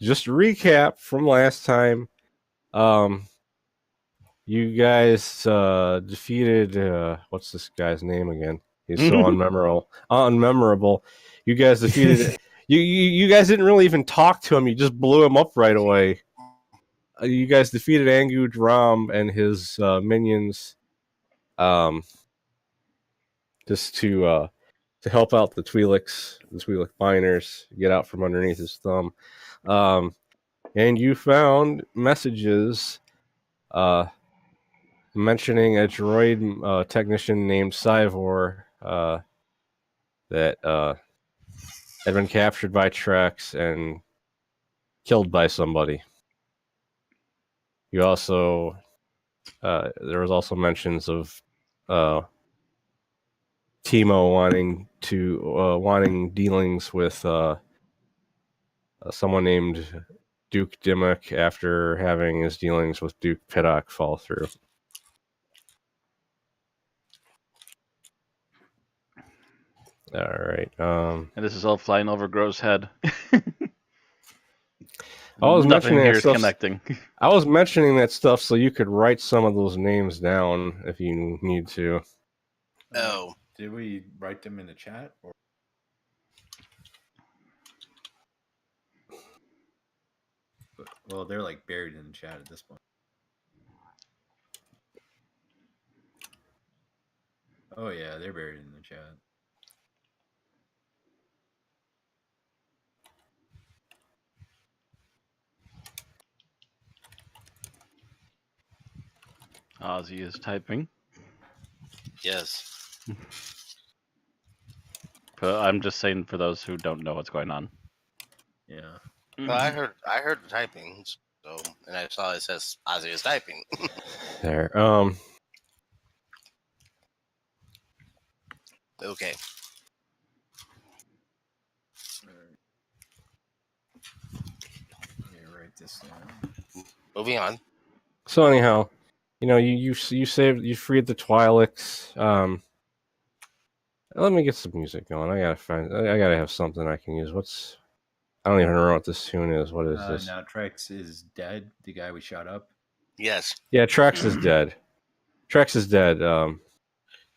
just to recap from last time, um, you guys defeated what's this guy's name again? He's so unmemorable. You guys defeated. You guys didn't really even talk to him. You just blew him up right away. You guys defeated Angu Dram and his minions, um, just to help out the Twi'lek miners, get out from underneath his thumb. And you found messages mentioning a droid technician named Cyvor that had been captured by Trex and killed by somebody. You also there was also mentions of Timo wanting dealings with someone named Duke Dimmock after having his dealings with Duke Piddock fall through. All right. And this is all flying over Gro's head. I was Nothing mentioning here that is stuff. connecting. I was mentioning that stuff so you could write some of those names down if you need to. Oh, Did we write them in the chat? Or... Well, they're like buried in the chat at this point. Oh yeah, they're buried in the chat. Ozzie is typing. yes. But I'm just saying for those who don't know what's going on. Yeah. Well, I heard the typing, so and I saw it says Ozzie is typing. There. Okay. Let me write this down. Moving on. So anyhow, you freed the Twi'leks. Let me get some music going. I gotta have something I can use. I don't even know what this tune is. What is this? Now Trex is dead. The guy we shot up. Yes. Yeah, Trex is dead. Trex is dead.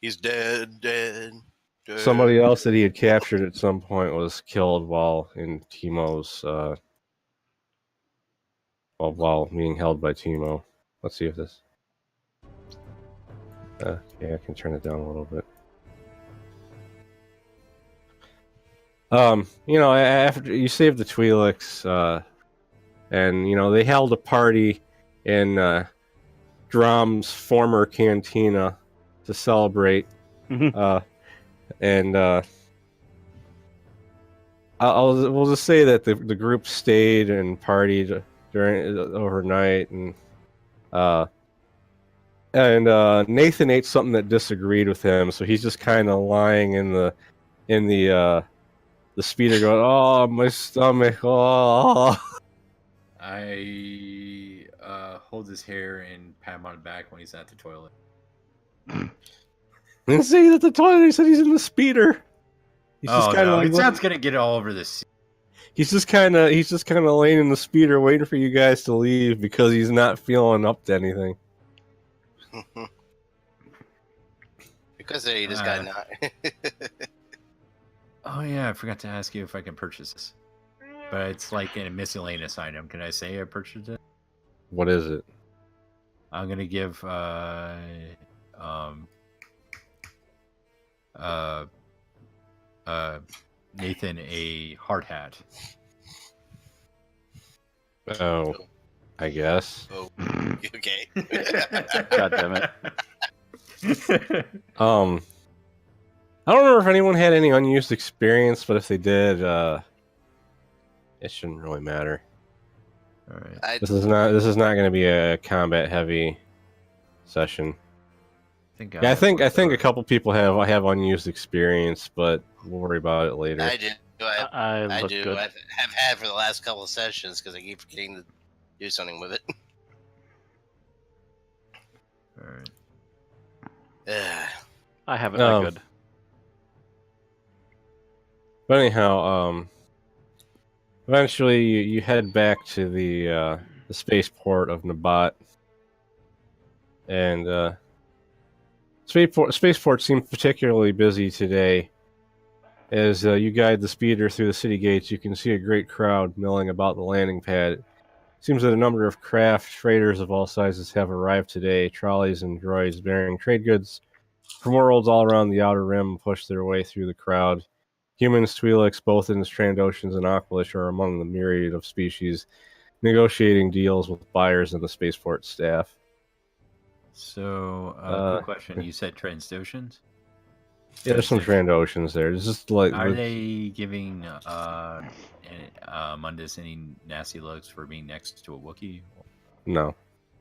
He's dead. Somebody else that he had captured at some point was killed while in Timo's while being held by Timo. Let's see if this. Okay, I can turn it down a little bit. After you saved the Twi'leks, and they held a party in Drom's former cantina to celebrate. And we'll just say that the group stayed and partied overnight, and Nathan ate something that disagreed with him, so he's just kind of lying in the speeder going, "Oh, my stomach, oh." I hold his hair and pat him on the back when he's at the toilet. And see that the toilet. He said he's in the speeder. He's just kind of it's not gonna get all over this. He's just kind of laying in the speeder, waiting for you guys to leave because he's not feeling up to anything. Because he just got not. Oh yeah, I forgot to ask you if I can purchase this, but it's like a miscellaneous item. Can I say I purchased it? What is it? I'm gonna give Nathan a hard hat. Oh, I guess. Oh, okay. God damn it. I don't remember if anyone had any unused experience, but if they did, it shouldn't really matter. All right. This is not going to be a combat heavy session. I think a couple people have unused experience, but we'll worry about it later. I do. I do. Good. I have had for the last couple of sessions because I keep forgetting to do something with it. All right. I have it that good. But anyhow, Eventually, you head back to the spaceport of Nabat, and spaceport seems particularly busy today. As you guide the speeder through the city gates, you can see a great crowd milling about the landing pad. It seems that a number of craft traders of all sizes have arrived today. Trolleys and droids bearing trade goods from worlds all around the Outer Rim push their way through the crowd. Humans, Twi'leks, both in Trandoshans and Aqualish are among the myriad of species negotiating deals with buyers and the spaceport staff. So, quick question. You said Trandoshans? Yeah, there's some Trandoshans there. It's just like Are they giving Mundus any nasty looks for being next to a Wookiee? No.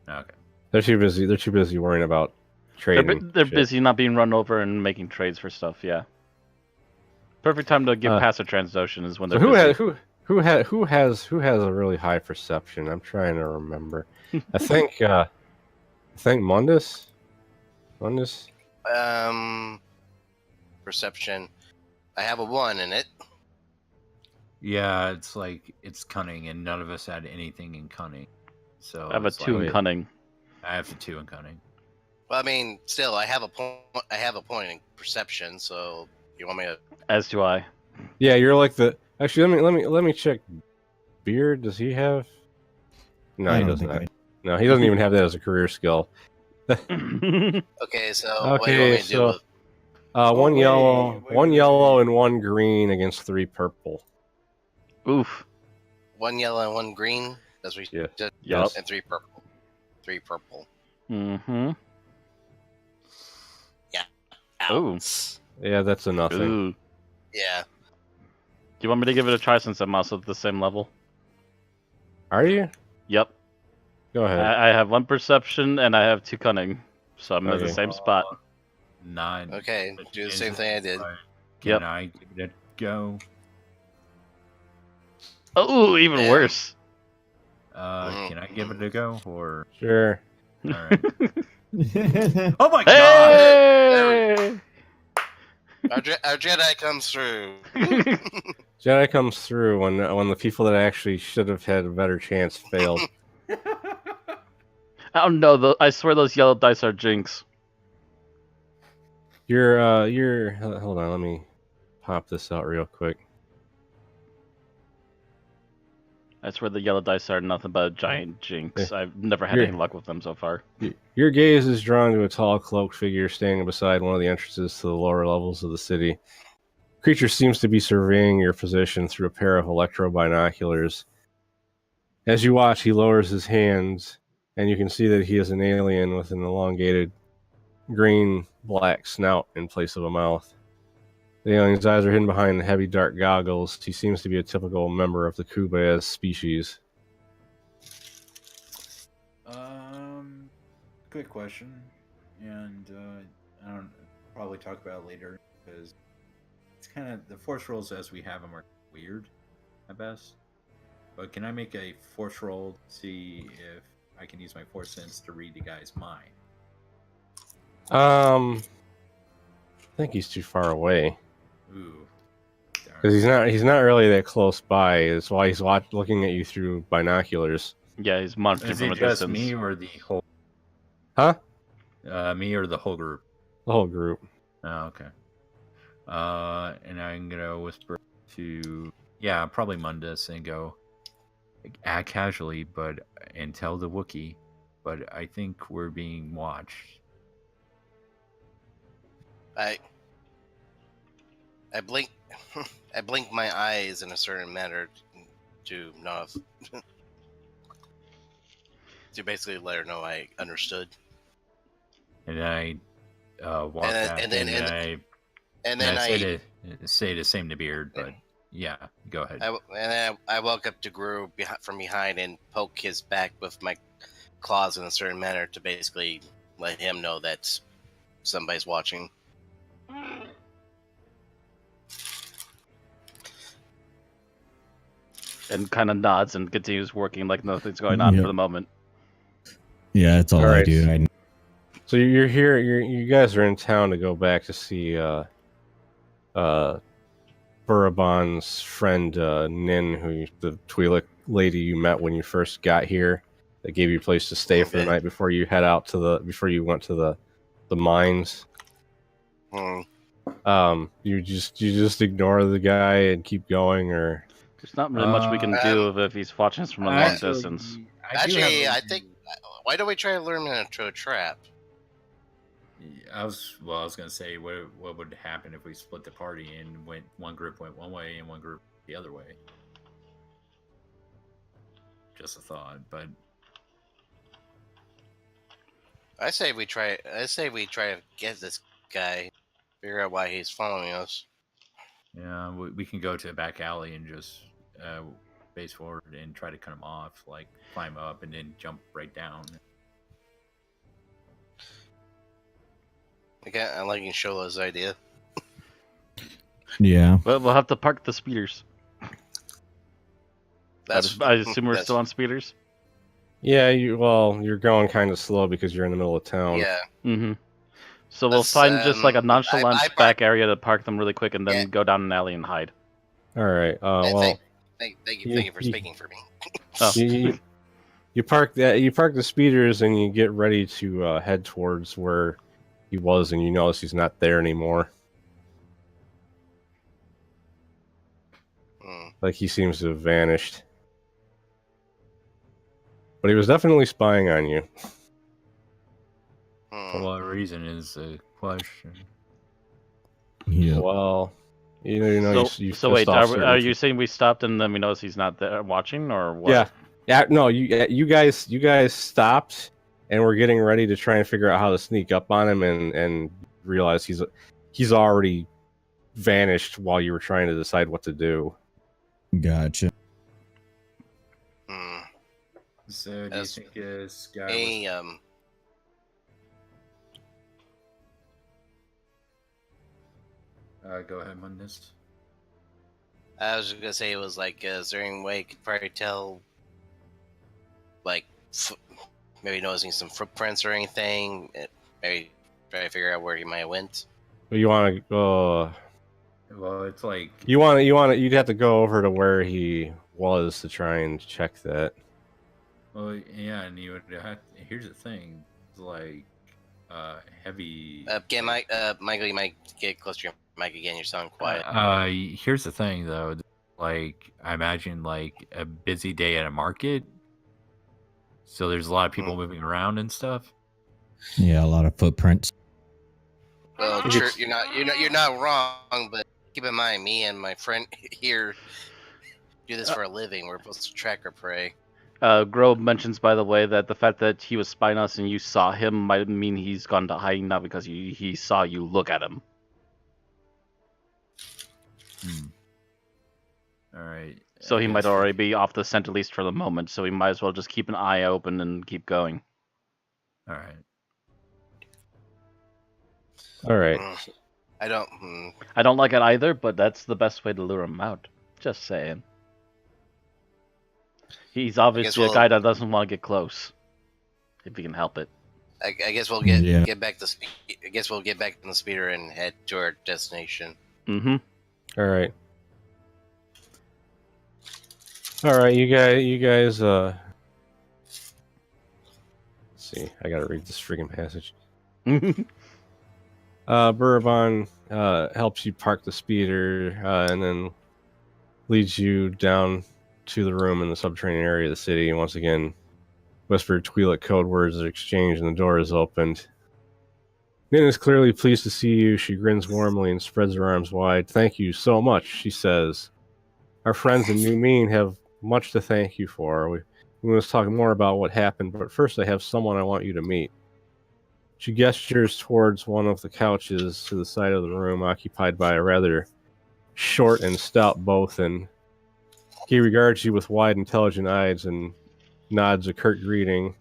Okay. They're too busy. They're too busy worrying about trading. They're busy not being run over and making trades for stuff. Yeah. Perfect time to get past a Trandoshan is when they're busy. Who has a really high perception? I'm trying to remember. I think Mundus. Perception. I have a 1 in it. Yeah, it's like it's cunning, and none of us had anything in cunning. So I have a 2 in cunning. I have a 2 in cunning. Well, I mean, still, I have a point. I have a point in perception. So you want me to? As do I. Yeah, you're like the. Actually, let me check. Beard, does he have? No, he doesn't. No, he doesn't even have that as a career skill. Okay, so what do you want me to do with? One yellow, and 1 green against 3 purple. Oof. 1 yellow and 1 green. That's what you just. Yep. And 3 purple. 3 purple. Mm-hmm. Yeah. Ooh. Yeah, that's a nothing. Ooh. Yeah. Do you want me to give it a try since I'm also at the same level? Are you? Yep. Go ahead. I have 1 perception and I have 2 cunning, so I'm at the same spot. 9. Okay, do the same thing I did. Can I give it a go? Oh, even worse. Can I give it a go or? Sure. All right. Oh my god! Hey! Our Jedi comes through. Jedi comes through when the people that actually should have had a better chance failed. I don't know. I swear those yellow dice are jinx. You're hold on, let me pop this out real quick. I swear the yellow dice are nothing but a giant jinx. I've never had any luck with them so far. Your gaze is drawn to a tall cloaked figure standing beside one of the entrances to the lower levels of the city. The creature seems to be surveying your position through a pair of electro binoculars. As you watch, he lowers his hands, and you can see that he is an alien with an elongated green-black snout in place of a mouth. The alien's eyes are hidden behind heavy dark goggles. He seems to be a typical member of the Kubayaz species. Quick question, and I don't probably talk about it later because it's kind of the force rolls as we have them are weird at best. But can I make a force roll to see if I can use my force sense to read the guy's mind? I think he's too far away. Ooh. Because he's not really that close by. That's why he's looking at you through binoculars. Yeah, he's monitoring Is from it a just distance. me or the whole? Huh? Me or the whole group? The whole group. Oh, okay. And I'm gonna whisper to probably Mundus and go act casually, and tell the Wookiee, but I think we're being watched. I blink. I blink my eyes in a certain manner to not to basically let her know I understood. And I walk back, and then I say the same to Beard, but yeah, go ahead. I walk up to Gru from behind and poke his back with my claws in a certain manner to basically let him know that somebody's watching. And kind of nods and continues working like nothing's going on for the moment. Yeah, that's all I do. So you're here. You guys are in town to go back to see Burabon's friend Nin, the Twi'lek lady you met when you first got here, that gave you a place to stay for the night before you head out before you went to the mines. You just ignore the guy and keep going, or There's not really much we can do if he's watching us from a long distance. I think. Why don't we try to lure him into a trap? I was gonna say, what would happen if we split the party and one group went one way and one group the other way? Just a thought, but I say we try to get this guy, figure out why he's following us. yeah, we can go to a back alley and just base forward and try to cut him off, like climb up and then jump right down. Okay, I'm liking Shola's idea. Yeah. Well, we'll have to park the speeders. I That's assume we're still on speeders. yeah, you're going kind of slow because you're in the middle of town. yeah. Mm-hmm. So we'll Let's, find just like a nonchalant I back area to park them really quick, and then Yeah. go down an alley and hide. All right. Thank you for speaking for me. Oh. You park the speeders and you get ready to head towards where he was, and you notice he's not there anymore. Like he seems to have vanished. But he was definitely spying on you. For what reason is the question? Yeah. Well, you So wait, are you saying we stopped and then we noticed he's not there watching, or what? Yeah. No, you guys stopped and we're getting ready to try and figure out how to sneak up on him, and realize he's already vanished while you were trying to decide what to do. Gotcha. So do you think this guy go ahead, Mundus. I was gonna say it was like, is there any way you could probably tell, like, maybe noticing some footprints or anything? Maybe try to figure out where he might have went. You want to go? Well, it's like You'd have to go over to where he was to try and check that. well, yeah, and you would have. Here's the thing, it's like heavy. Michael, you might get closer to your mic again. You're sounding quiet. Here's the thing, though. Like, I imagine like a busy day at a market, so there's a lot of people moving around and stuff. Yeah, a lot of footprints. Well, sure, you're not wrong, but keep in mind, me and my friend here do this for a living. We're supposed to track our prey. Grove mentions, by the way, that the fact that he was spying us and you saw him might mean he's gone to hiding now because he saw you look at him. All right. So he might already be off the scent, at least for the moment. So we might as well just keep an eye open and keep going. All right. All right. I don't. I don't like it either, but that's the best way to lure him out. Just saying. He's obviously a guy that doesn't want to get close, if he can help it. I guess we'll get back to I guess we'll get back in the speeder and head to our destination. Mm-hmm. All right. All right, you guys. Let's see, I gotta read this friggin' passage. Burabon helps you park the speeder and then leads you down to the room in the subterranean area of the city. And once again, whispered Twi'lek code words are exchanged and the door is opened. Nin is clearly pleased to see you. She grins warmly and spreads her arms wide. Thank you so much, she says. Our friends in New Mean have much to thank you for. We must talk more about what happened, but first I have someone I want you to meet. She gestures towards one of the couches to the side of the room, occupied by a rather short and stout Bothan. He regards you with wide, intelligent eyes and nods a curt greeting.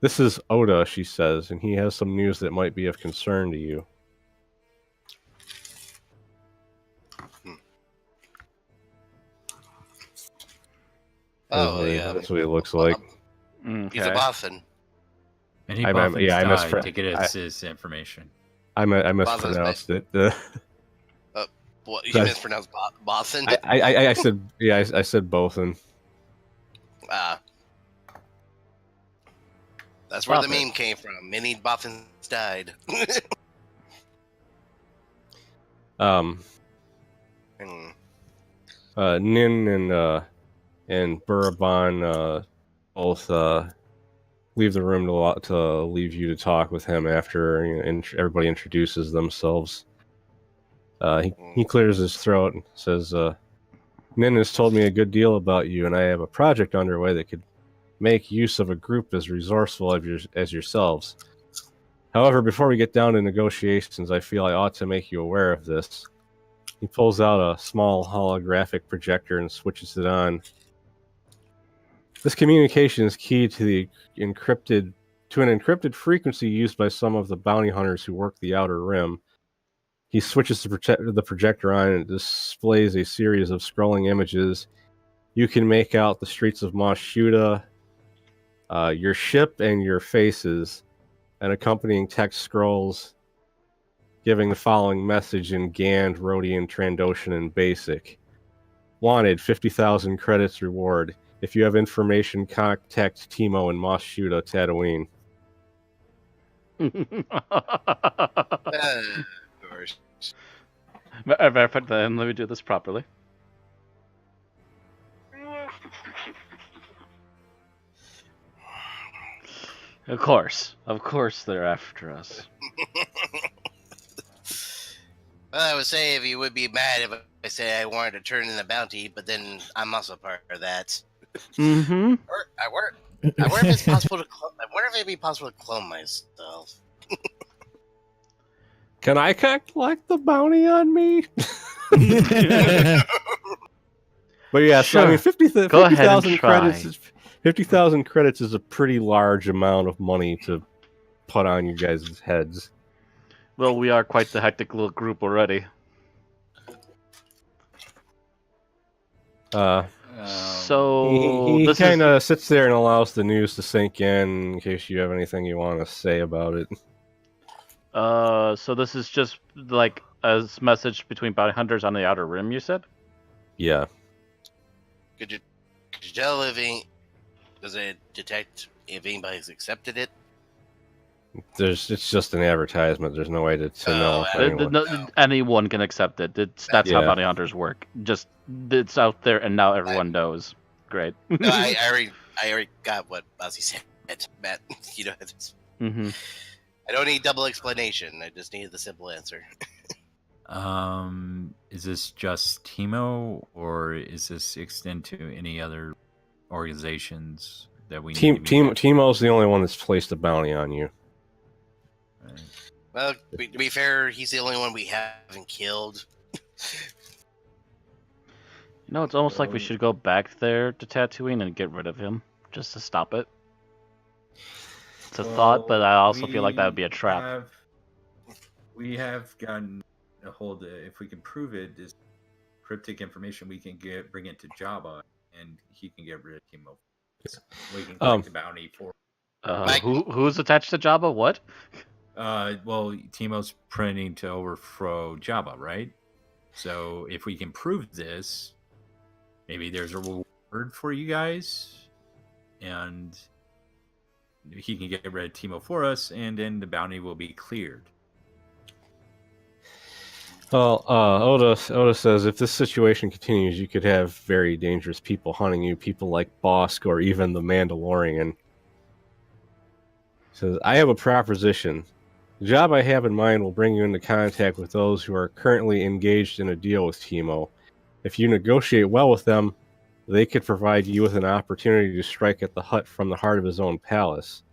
This is Oda, she says, and he has some news that might be of concern to you. Oh, yeah. That's what it looks like. He's a Bothan. And he I died to get us his information. I mispronounced it. What you That's- mispronounced Bothan? I said I said both, and Ah, that's where the Stop it. meme came from. Many Bothans died. Hmm. Nin and Burabon both leave the room to leave you to talk with him after everybody introduces themselves. He clears his throat and says, Nin has told me a good deal about you, and I have a project underway that could make use of a group as resourceful as yourselves. However, before we get down to negotiations, I feel I ought to make you aware of this. He pulls out a small holographic projector and switches it on. This communication is key to an encrypted frequency used by some of the bounty hunters who work the Outer Rim. He switches the projector on and it displays a series of scrolling images. You can make out the streets of Mos Shuda, your ship, and your faces, and accompanying text scrolls giving the following message in Gand, Rhodian, Trandoshan, and Basic. Wanted, 50,000 credits reward. If you have information, contact Timo in Mos Shuda, Tatooine. Of course. Then let me do this properly. Of course, they're after us. Well, I would say if you would be mad if I say I wanted to turn in the bounty, but then I'm also part of that. Mm-hmm. I wonder if it's possible to. I wonder if it'd be possible to clone myself. Can I collect the bounty on me? But yeah, so I mean, Sure. Go ahead and 50,000 try. credits. 50,000 credits is a pretty large amount of money to put on you guys' heads. Well, we are quite the hectic little group already. So He this kind is of sits there and allows the news to sink in case you have anything you want to say about it. so this is just like a message between bounty hunters on the Outer Rim. You said. Yeah. Could you tell does it detect if anybody's accepted it? It's just an advertisement. There's no way to know if anyone... Anyone can accept it. That's how Yeah. bounty hunters work. Just it's out there, and now everyone knows. Great. No, I already got what Ozzie said, Matt. You know, Mm-hmm. I don't need double explanation. I just needed the simple answer. Is this just Timo, or is this extend to any other organizations that we need to meet? Timo's the only one that's placed a bounty on you. Right. Well, to be fair, he's the only one we haven't killed. You know, it's almost like we should go back there to Tatooine and get rid of him, just to stop it. It's a thought, but I also feel like that would be a trap. We have gotten a hold of, if we can prove it, is cryptic information we can bring it to Jabba, and he can get rid of Timo. We can collect the bounty for. Who's attached to Jabba? What? Well, Timo's printing to overthrow Jabba, right? So if we can prove this, maybe there's a reward for you guys, and he can get rid of Timo for us, and then the bounty will be cleared. Well, Oda says if this situation continues, you could have very dangerous people hunting you, people like Bosk or even the Mandalorian. He says, I have a proposition. The job I have in mind will bring you into contact with those who are currently engaged in a deal with Timo. If you negotiate well with them, they could provide you with an opportunity to strike at the Hutt from the heart of his own palace.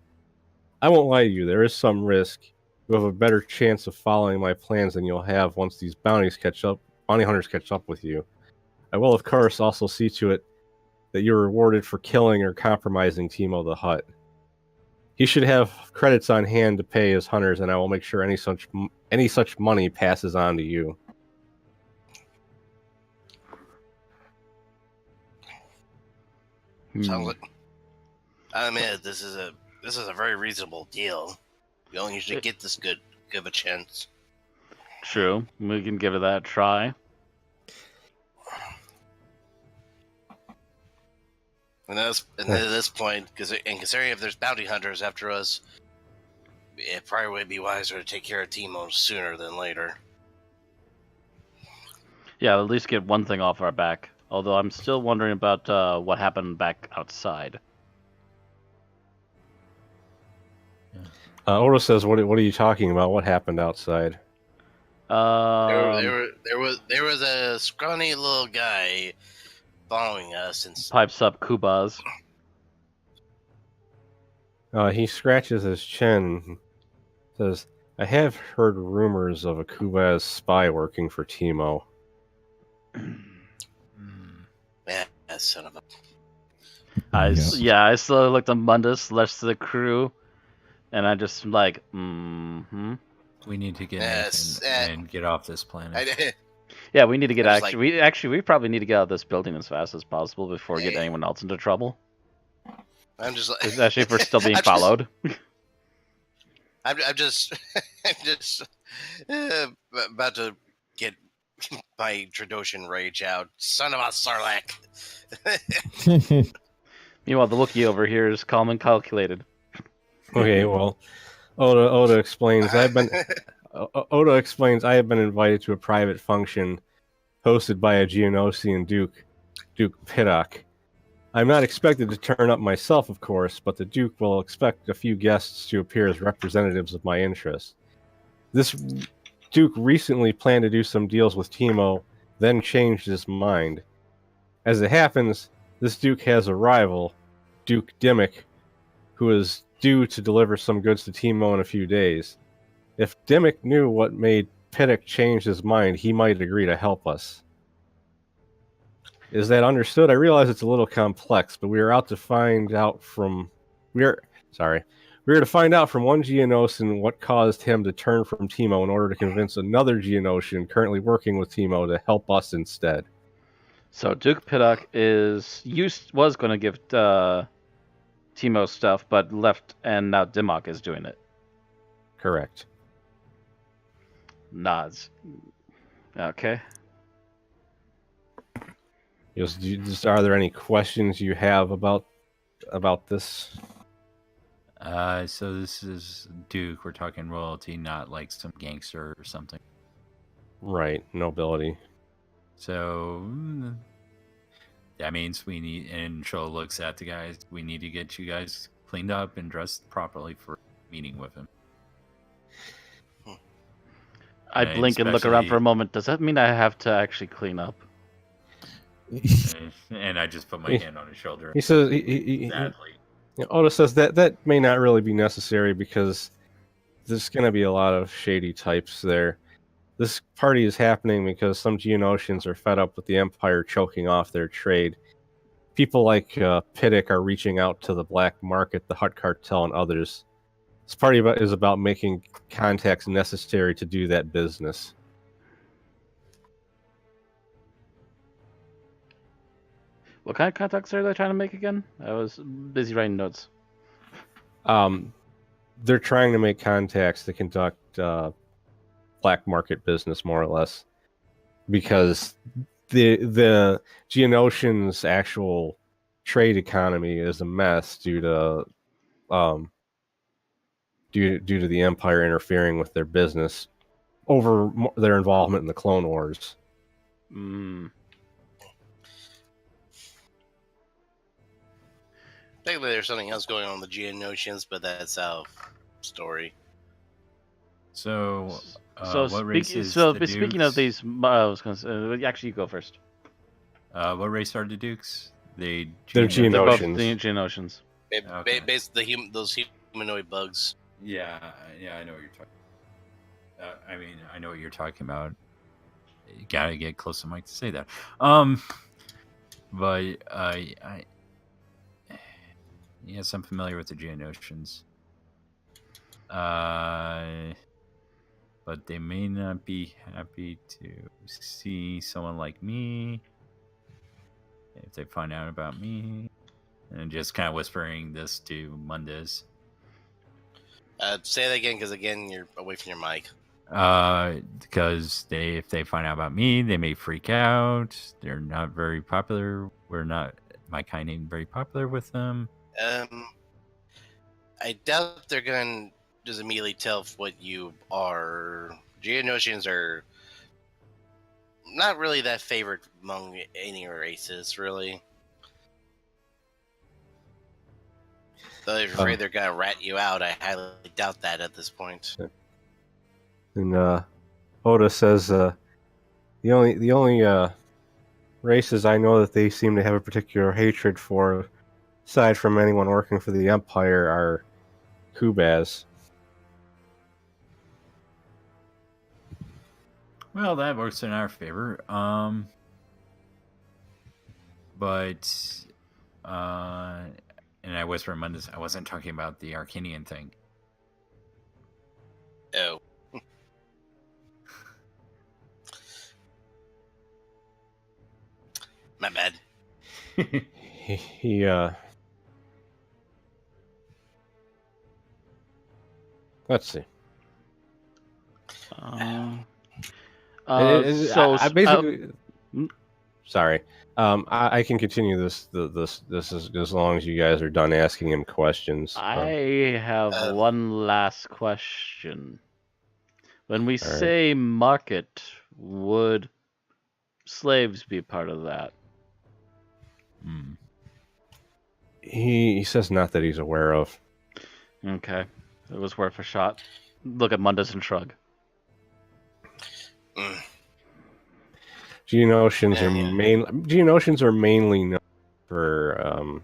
I won't lie to you, there is some risk. You have a better chance of following my plans than you'll have once these bounty hunters catch up with you. I will, of course, also see to it that you're rewarded for killing or compromising Timo the Hutt. He should have credits on hand to pay his hunters, and I will make sure any such money passes on to you. Sounds like, I admit this is a very reasonable deal. You don't usually get this good of a chance. True. We can give it that try. And at this point, considering if there's bounty hunters after us, it probably would be wiser to take care of Timo sooner than later. Yeah, at least get one thing off our back. Although I'm still wondering about what happened back outside. Odo says, "What are you talking about? What happened outside?" Um, There was a scrawny little guy following us, and Pipes up Kubas. He scratches his chin and says, "I have heard rumors of a Kubaz spy working for Timo." yeah, son of a. I slowly looked at Mundus, left to the crew, and I just like, mm-hmm. We need to get Yes, Nathan and get off this planet. Yeah, we need to get I was we probably need to get out of this building as fast as possible before we get anyone else into trouble. I'm just like, Especially if we're still being followed. I'm just about to get my Tradoshan rage out. Son of a Sarlacc. Meanwhile, the Wookiee over here is calm and calculated. Okay, well, Oda explains I have been invited to a private function hosted by a Geonosian Duke Piddock. I'm not expected to turn up myself, of course, but the Duke will expect a few guests to appear as representatives of my interests. This Duke recently planned to do some deals with Timo, then changed his mind. As it happens, this Duke has a rival, Duke Dimmick, who is due to deliver some goods to Timo in a few days. If Dimmick knew what made Piddock change his mind, he might agree to help us. Is that understood? I realize it's a little complex, but we are to find out from one Geonosian what caused him to turn from Timo in order to convince another Geonosian currently working with Timo to help us instead. So Duke Piddock was going to give Timo stuff, but left, and now Dimmock is doing it. Correct. Nods. Okay. Are there any questions you have about this? So this is Duke. We're talking royalty, not like some gangster or something. Right, nobility. So that means we need, and Cho looks at the guys, we need to get you guys cleaned up and dressed properly for meeting with him. I blink and look around for a moment. Does that mean I have to actually clean up? And I just put my hand on his shoulder. He says, Sadly. Oda says that may not really be necessary because there's going to be a lot of shady types there. This party is happening because some Geonosians are fed up with the Empire choking off their trade. People like Piddock are reaching out to the black market, the Hutt Cartel, and others. This party is about making contacts necessary to do that business. What kind of contacts are they trying to make again? I was busy writing notes. They're trying to make contacts to conduct black market business, more or less, because the Geonosians' actual trade economy is a mess due to the Empire interfering with their business over their involvement in the Clone Wars. Technically, there's something else going on with the Geonosians, but that's our story. So, speaking of these, I was going to say, actually, you go first. What race are the Dukes? They're They're both Geonosians. the Geonosians. Okay. Basically, those humanoid bugs. Yeah, I know what you're talking. I know what you're talking about. You gotta get close to Mike to say that. But yes, I'm familiar with the Geonosians. But they may not be happy to see someone like me if they find out about me. And just kind of whispering this to Mundus. Say that again, because you're away from your mic. Because if they find out about me, they may freak out. They're not very popular. my kind ain't very popular with them. I doubt they're going to just immediately tell what you are. Geonosians are not really that favored among any races, really. Though they're afraid they're going to rat you out, I highly doubt that at this point. And Oda says the only races I know that they seem to have a particular hatred for, aside from anyone working for the Empire, are Kubas. Well, that works in our favor. But and I whisper Mundus, I wasn't talking about the Arcanian thing. Oh. My bad. he let's see. I basically sorry. I can continue this is as long as you guys are done asking him questions. I have one last question. When we say market, would slaves be part of that? He says not that he's aware of. Okay. It was worth a shot. Look at Mundus and shrug. Geonosians are mainly known for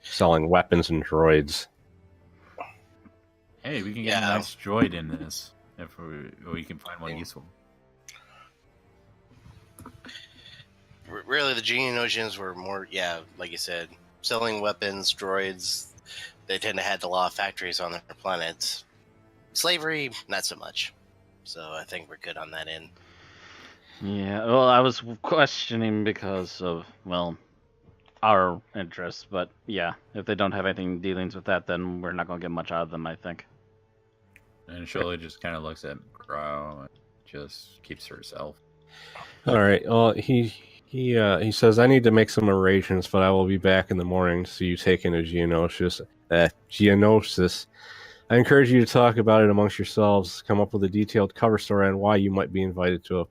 selling weapons and droids. Hey, we can get a nice droid in this if we can find one useful. Really, the Geonosians were more, like you said, selling weapons, droids. They tend to have a lot of factories on their planet. Slavery, not so much. So I think we're good on that end. Yeah, well, I was questioning because of, well, our interests, but yeah, if they don't have anything dealings with that, then we're not going to get much out of them, I think. And Shirley just kind of looks at Grow and just keeps to herself. All right. Well, he says I need to make some arrangements, but I will be back in the morning to see you taking a Geonosis. I encourage you to talk about it amongst yourselves. Come up with a detailed cover story on why you might be invited to a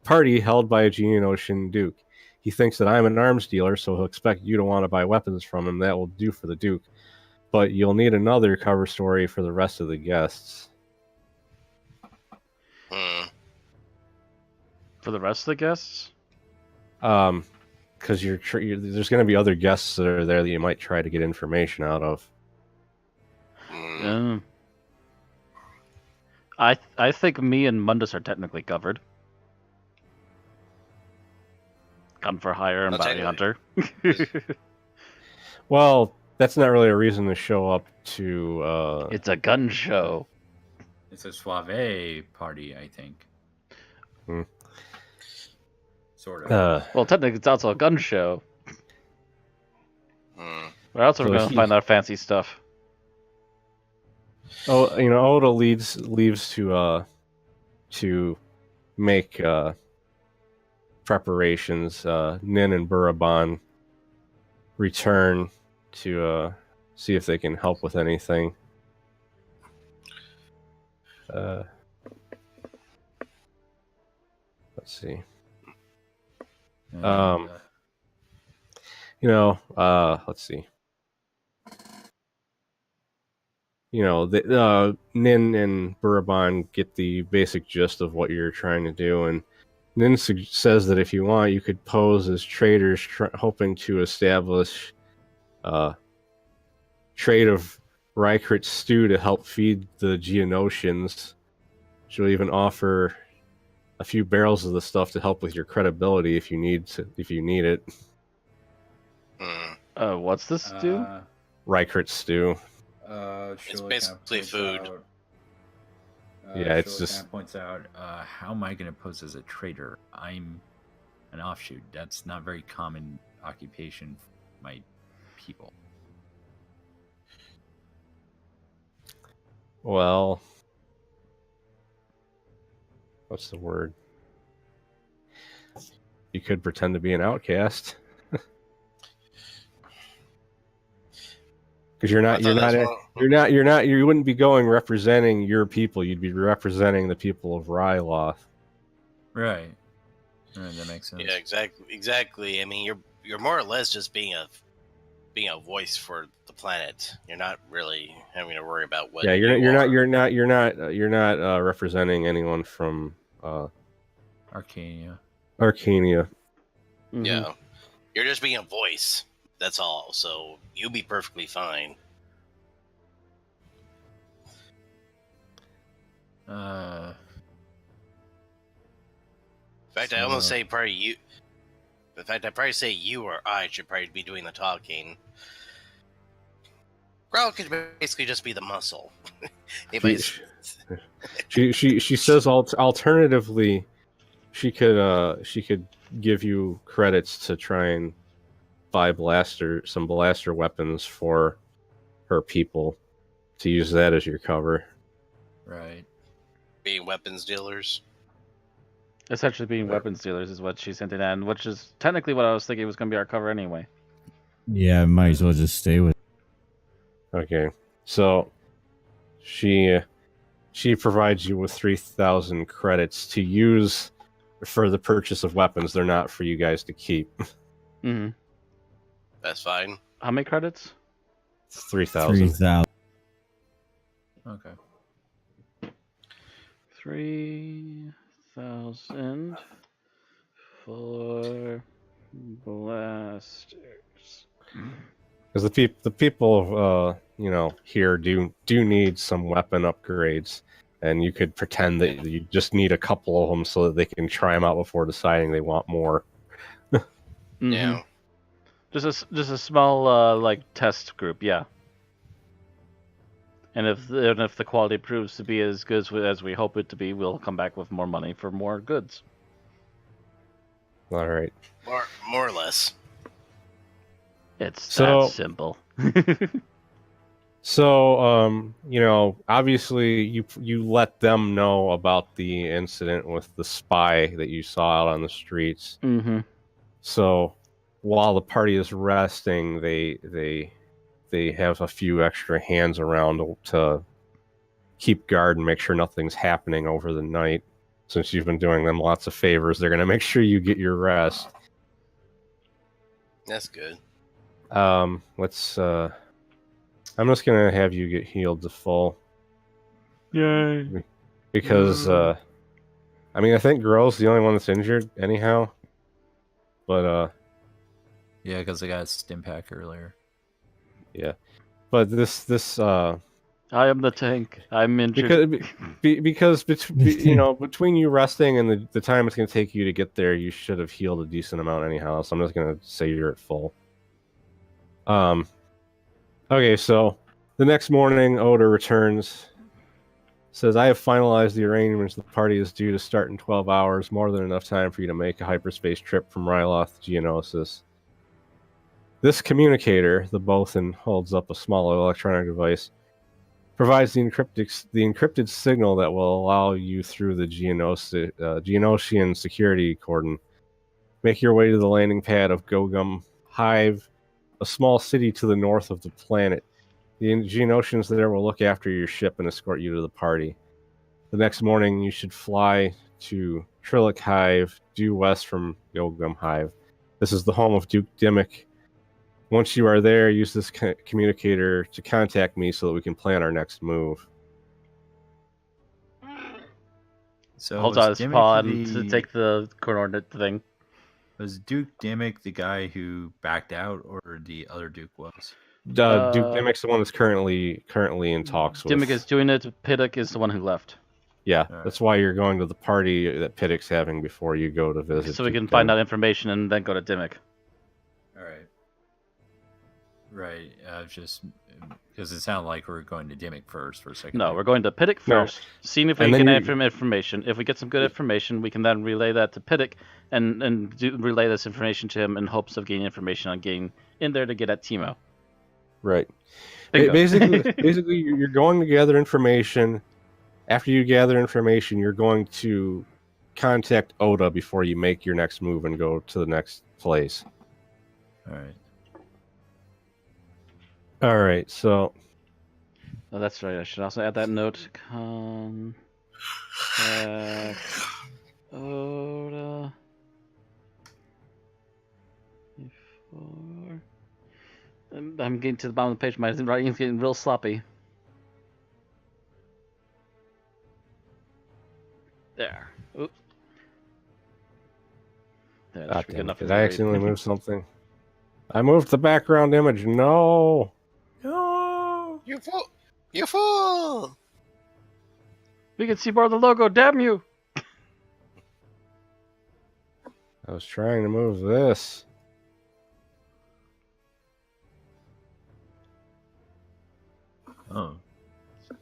party held by a Geonosian Duke. He thinks that I'm an arms dealer, so he'll expect you to want to buy weapons from him. That will do for the Duke. But you'll need another cover story for the rest of the guests. For the rest of the guests? Because there's going to be other guests that are there that you might try to get information out of. I think me and Mundus are technically covered. Gun for hire and bounty hunter. Well, that's not really a reason to show up to... It's a gun show. It's a suave party, I think. Sort of. Well, technically, it's also a gun show. Where else are we going to find that fancy stuff? Oh, Oda leaves to make preparations. Nin and Buraban return to see if they can help with anything. Let's see. Let's see. Nin and Buraban get the basic gist of what you're trying to do, and Nin says that if you want, you could pose as traders hoping to establish trade of Rykrit stew to help feed the Geonosians. She'll even offer a few barrels of the stuff to help with your credibility if you need it. What's this stew? Rykrit stew. It's basically food. It's just kind of points out, how am I going to pose as a trader? I'm an offshoot. That's not very common occupation for my people. Well, what's the word? You could pretend to be an outcast. Because you're not, I thought you wouldn't be going representing your people. You'd be representing the people of Ryloth. Right. Right, that makes sense. Yeah, exactly. I mean, you're more or less just being a voice for the planet. You're not really having to worry about what. Yeah, you're not representing anyone from Arcania. Arcania. Mhm. Yeah, you're just being a voice. That's all. So you'll be perfectly fine. Uh, In fact, I almost say probably you. In fact, I'd probably say you or I should probably be doing the talking. Growl could basically just be the muscle. She says alternatively, she could give you credits to try and buy some blaster weapons for her people to use that as your cover. right. Being weapons dealers. Essentially, being weapons dealers is what she's hinting at, and which is technically what I was thinking was going to be our cover anyway. Yeah, might as well just stay with. Okay, so she provides you with 3,000 credits to use for the purchase of weapons. They're not for you guys to keep. Mm-hmm. That's fine. How many credits? 3,000. 3,000. Okay. 3,000 for blasters. Because the people here do need some weapon upgrades, and you could pretend that you just need a couple of them so that they can try them out before deciding they want more. Mhm. Yeah. Just a small like test group, yeah. And if the quality proves to be as good as we hope it to be, we'll come back with more money for more goods. All right. More or less. It's So- that simple. So, obviously you let them know about the incident with the spy that you saw out on the streets. Mm-hmm. So, while the party is resting, they have a few extra hands around to keep guard and make sure nothing's happening over the night. Since you've been doing them lots of favors, they're going to make sure you get your rest. That's good. Let's. I'm just going to have you get healed to full. Yay! Because, I think Grow's the only one that's injured, anyhow. But, Yeah, because I got a stim pack earlier. yeah. But this I am the tank. I'm injured. because between you resting and the time it's going to take you to get there, you should have healed a decent amount anyhow. So I'm just going to say you're at full. Okay, so the next morning, Oda returns. Says, I have finalized the arrangements. The party is due to start in 12 hours, more than enough time for you to make a hyperspace trip from Ryloth to Geonosis. This communicator, the Bothan holds up a small electronic device, provides the encrypted signal that will allow you through the Geonosian security cordon. Make your way to the landing pad of Gogum Hive, a small city to the north of the planet. The Geonosians there will look after your ship and escort you to the party. The next morning, you should fly to Trillic Hive, due west from Gogum Hive. This is the home of Duke Dimmick. Once you are there, use this communicator to contact me so that we can plan our next move. So Hold was on, Dimmick Paul, to take the coordinate thing. Was Duke Dimmick the guy who backed out, or the other Duke was? Duke Dimmick's the one that's currently in talks with. Dimmick is doing it. Piddock is the one who left. Yeah, All right. that's why you're going to the party that Piddock's having before you go to visit. So we Duke can find Dimmick. out information and then go to Dimmick. All right. Right. Just because it sounded like we were going to Dimmick first for a second. No, we're going to Piddock No. first, seeing if we And can then get information. If we get some good information, we can then relay that to Piddock and relay this information to him in hopes of gaining information on getting in there to get at Timo. Right. Bingo. Basically, you're going to gather information. After you gather information, you're going to contact Oda before you make your next move and go to the next place. All right. All right, so Oh, that's right. I should also add that note. Oda. Before. I'm getting to the bottom of the page. My writing's getting real sloppy. There. Oops. There, that should be good damn it, enough for did me I to accidentally read. move something? I moved the background image. No. No. You fool! You fool! We can see more of the logo. Damn you! I was trying to move this. Oh.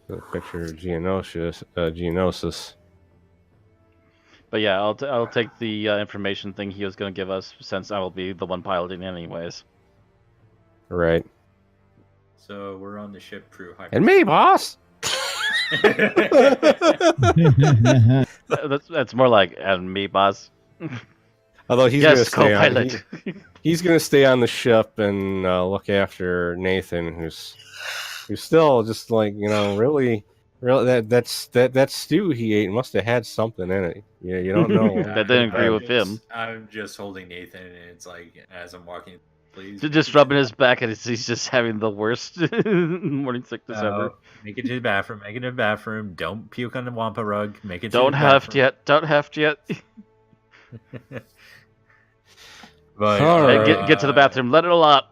The picture of Geonosis. But yeah, I'll take the information thing he was going to give us since I will be the one piloting anyways. Right. So we're on the ship through hyper. And me, boss. That's more like and me, boss. Although he's gonna Yes, stay on, co-pilot. he's gonna stay on the ship and look after Nathan, who's still just like really that stew he ate must have had something in it. You don't know. That didn't agree with him. I'm just holding Nathan, and it's like as I'm walking, please. Just rubbing his back, and he's just having the worst morning sickness ever. Make it to the bathroom. Make it to the bathroom. Don't puke on the wampa rug. Make it. Don't to the have bathroom. yet. Don't have yet. But All Hey, right. get to the bathroom. Let it all out.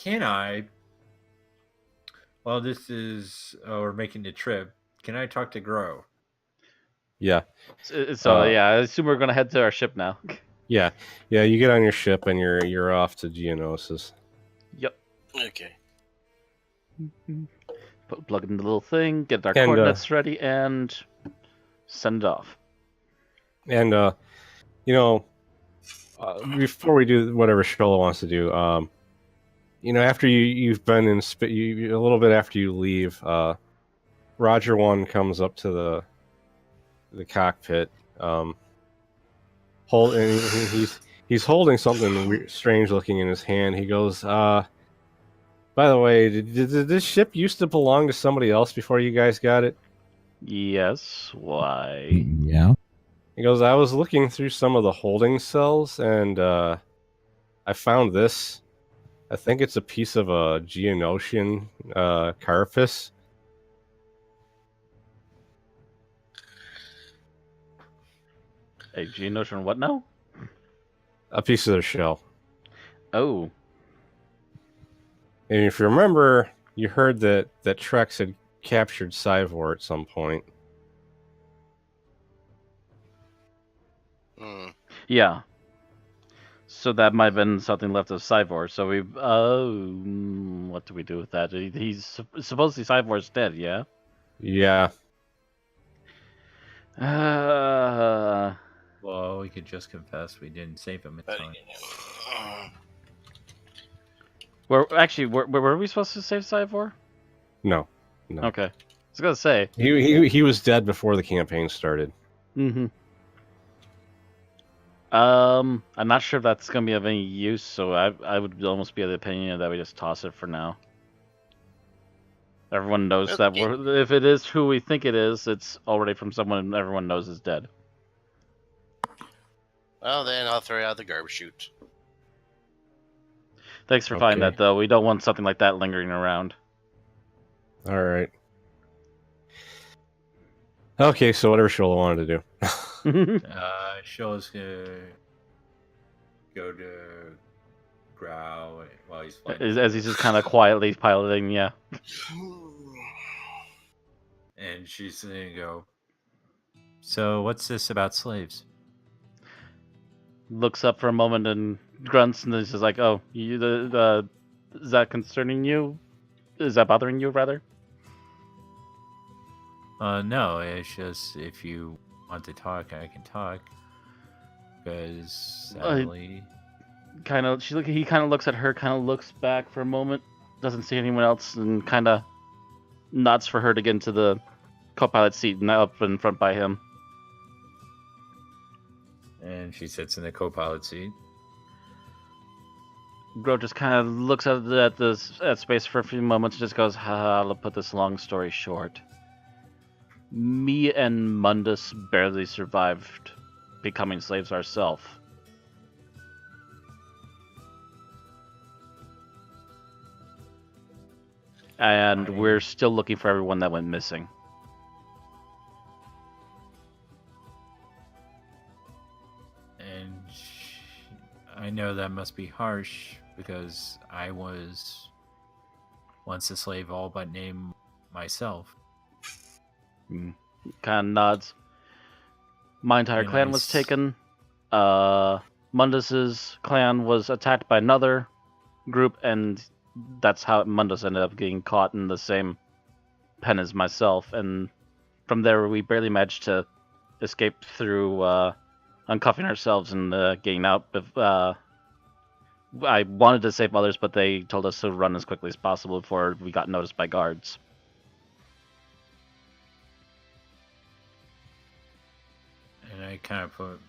Can I? Well, this is we're making the trip. Can I talk to Grow? Yeah. So yeah, I assume we're gonna head to our ship now. Yeah. You get on your ship and you're off to Geonosis. Yep. Okay. Plug in the little thing, get our And, coordinates ready, and send it off. And before we do whatever Shola wants to do, after you've been in a little bit after you leave, Roger 1 comes up to the cockpit, and he's holding something weird, strange looking in his hand. He goes, by the way, did this ship used to belong to somebody else before you guys got it? Yes. Why? Yeah. He goes, I was looking through some of the holding cells, and I found this. I think it's a piece of a Geonosian carapace. A Geonosian what now? A piece of their shell. Oh. And if you remember, you heard that Trex had captured Cyvor at some point. Hmm. Yeah. So that might have been something left of Cyvor. So we, what do we do with that? He's supposedly Cyvor's dead. Yeah. Yeah. Well, we could just confess we didn't save him in time. Were we supposed to save Cyvor? No. Okay. I was gonna say. He was dead before the campaign started. Mm-hmm. I'm not sure if that's gonna be of any use, so I would almost be of the opinion that we just toss it for now. Everyone knows that if it is who we think it is, it's already from someone everyone knows is dead. Well, then I'll throw it out the garbage chute. Thanks for finding Okay. that, though. We don't want something like that lingering around. All right. Okay, so whatever Shola wanted to do. Shola's gonna go to Grow while he's flying. As he's just kind of quietly piloting, yeah. And she's gonna go. So what's this about slaves? Looks up for a moment and grunts, and then he's just like, "Oh, is that concerning you? Is that bothering you, rather?" No, it's just if you want to talk, I can talk. Because sadly, he kind of looks at her, kind of looks back for a moment, doesn't see anyone else, and kind of nods for her to get into the co-pilot seat and up in front by him. and she sits in the co-pilot seat. Gro just kind of looks at space for a few moments and just goes, ha, I'll put this long story short. Me and Mundus barely survived becoming slaves ourselves. And we're still looking for everyone that went missing. And I know that must be harsh because I was once a slave all but named myself. Kind of nods. My entire And clan was taken. Mundus's clan was attacked by another group, and that's how Mundus ended up getting caught in the same pen as myself. And from there, we barely managed to escape through uncuffing ourselves and getting out. I wanted to save others, but they told us to run as quickly as possible before we got noticed by guards. And I kind of put,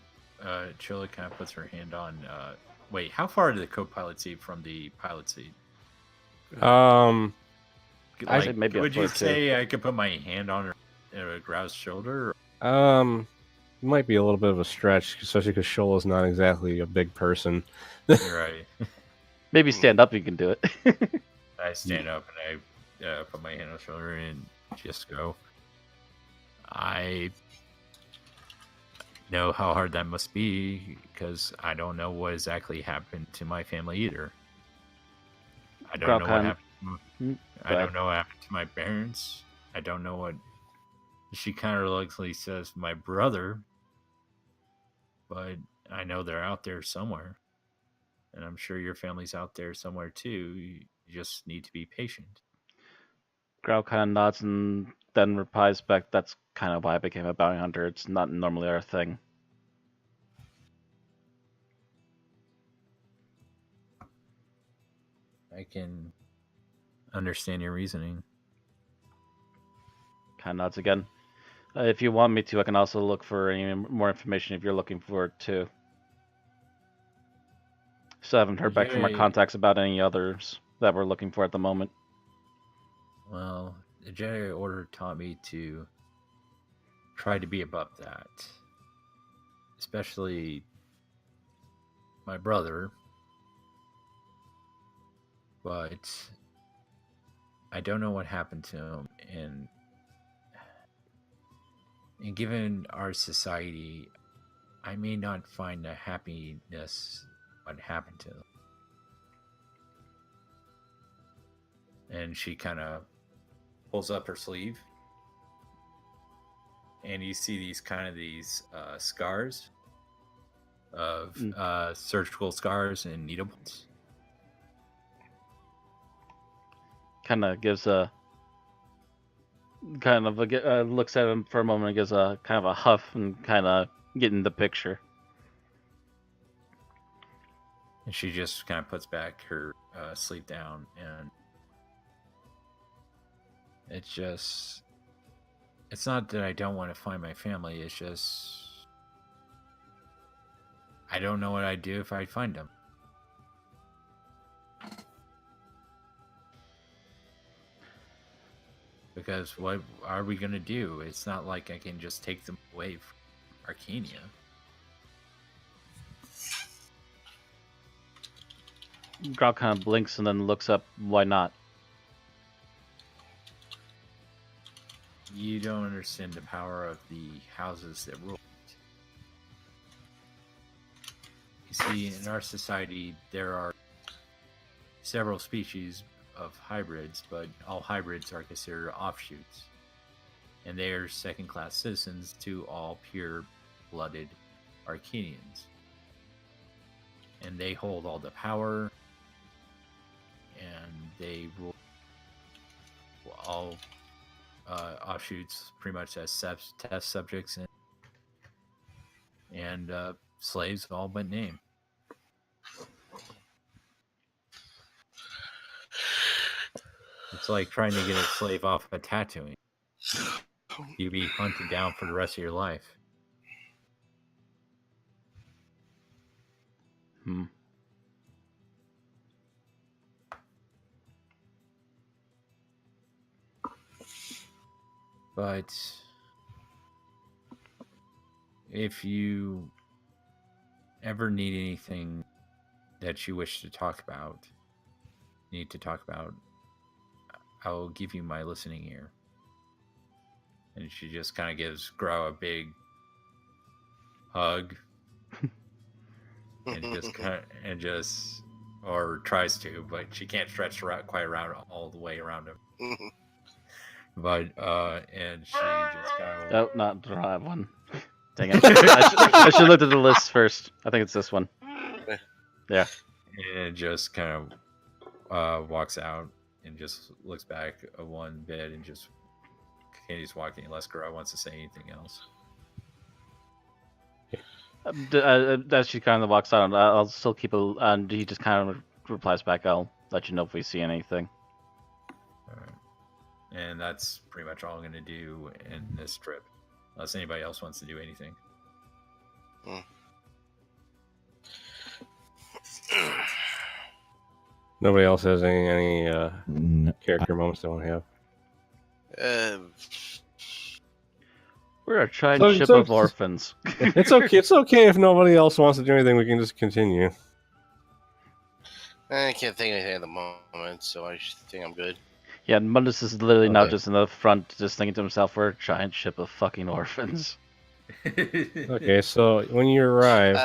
Chilla kind of puts her hand on. Wait, how far did the co-pilot seat from the pilot seat? I'd say maybe a would foot you or two. say I could put my hand on her Grow's shoulder? It might be a little bit of a stretch, especially because Shola's not exactly a big person. Right. Maybe stand up, you can do it. I stand up and I put my hand on her shoulder and just go. I know how hard that must be because I don't know what exactly happened to my family either. I don't know what happened. I don't know what happened to my parents. I don't know what. She kind of reluctantly says my brother, but I know they're out there somewhere, and I'm sure your family's out there somewhere too. You just need to be patient. Growl kind of nods and then replies back, that's kind of why I became a bounty hunter. It's not normally our thing. I can understand your reasoning. Kind of nods again. If you want me to, I can also look for any more information if you're looking for it too. Still haven't heard back from our contacts about any others that we're looking for at the moment. Well, the Jedi Order taught me to try to be above that. Especially my brother. But I don't know what happened to him, and given our society, I may not find the happiness what happened to him. And she kind of pulls up her sleeve, and you see these scars of surgical scars and needle points. Kind of gives a looks at him for a moment and gives a kind of a huff and kind of getting the picture. And she just kind of puts back her sleeve down, and it's not that I don't want to find my family, it's just I don't know what I'd do if I find them. Because what are we going to do? It's not like I can just take them away from Arcania. Growl kind of blinks and then looks up. Why not? You don't understand the power of the houses that rule. You see, in our society, there are several species of hybrids, but all hybrids are considered offshoots. And they are second-class citizens to all pure-blooded Arcanians. And they hold all the power, and they rule all offshoots pretty much as test subjects and slaves all but name. It's like trying to get a slave off of tattooing. You'd be hunted down for the rest of your life. But if you ever need anything that you wish to talk about, I'll give you my listening ear. And she just kind of gives Grow a big hug, and just or tries to, but she can't stretch quite around all the way around him. But and she just kind of Oh, not the right one. Dang it! I should look at the list first. I think it's this one. Yeah. and just kind of walks out and just looks back at one bit and just continues walking unless Grow wants to say anything else. As she kind of walks out, I'll still keep a. And he just kind of replies back, "I'll let you know if we see anything." Alright. And that's pretty much all I'm going to do in this trip, unless anybody else wants to do anything. Nobody else has any No, character moments they want to have. We're a giant So- ship so- of orphans. It's okay. It's okay if nobody else wants to do anything. We can just continue. I can't think of anything at the moment, so I think I'm good. Yeah, and Mundus is literally now Okay. just in the front, just thinking to himself, "We're a giant ship of fucking orphans." Okay, so when you arrive,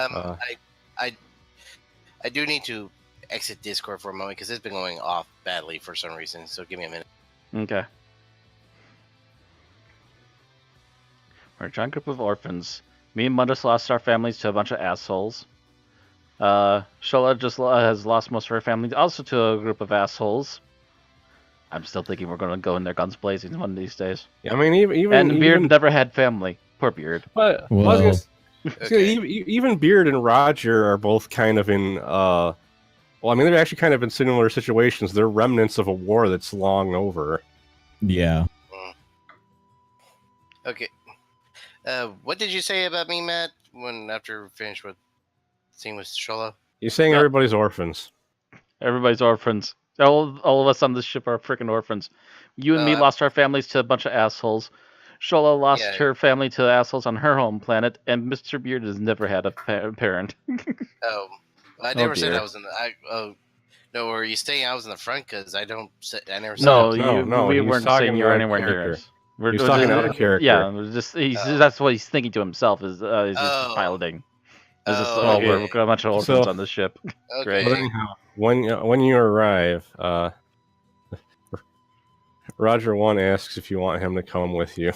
I do need to exit Discord for a moment because it's been going off badly for some reason. So give me a minute. Okay. We're a giant group of orphans. Me and Mundus lost our families to a bunch of assholes. Shola just has lost most of her family, also to a group of assholes. I'm still thinking we're going to go in there guns blazing one of these days. I mean, even And Beard never had family. Poor Beard. But Well- I was gonna Okay. even Beard and Roger are both kind of in. Well, I mean, they're actually kind of in similar situations. They're remnants of a war that's long over. yeah. Okay. What did you say about me, Matt? When after we finished with seeing with Shola? You're saying Yeah. everybody's orphans. Everybody's orphans. All of us on this ship are freaking orphans. You and me I'm- lost our families to a bunch of assholes. Shola lost Yeah. her family to assholes on her home planet, and Mr. Beard has never had a parent. Oh, I never said dear. I was in the. No, were you saying I was in the front? Because I don't. I never said. No, No, we he's weren't talking saying you were out of anywhere near character. us. We're He's we're talking just- out of character. Yeah, we're just that's what he's thinking to himself. Is he's Oh. piloting. It's just, Oh, we're okay. a bunch of orphans So- on this ship. Okay. Great. But anyhow, when you arrive, Roger 1 asks if you want him to come with you.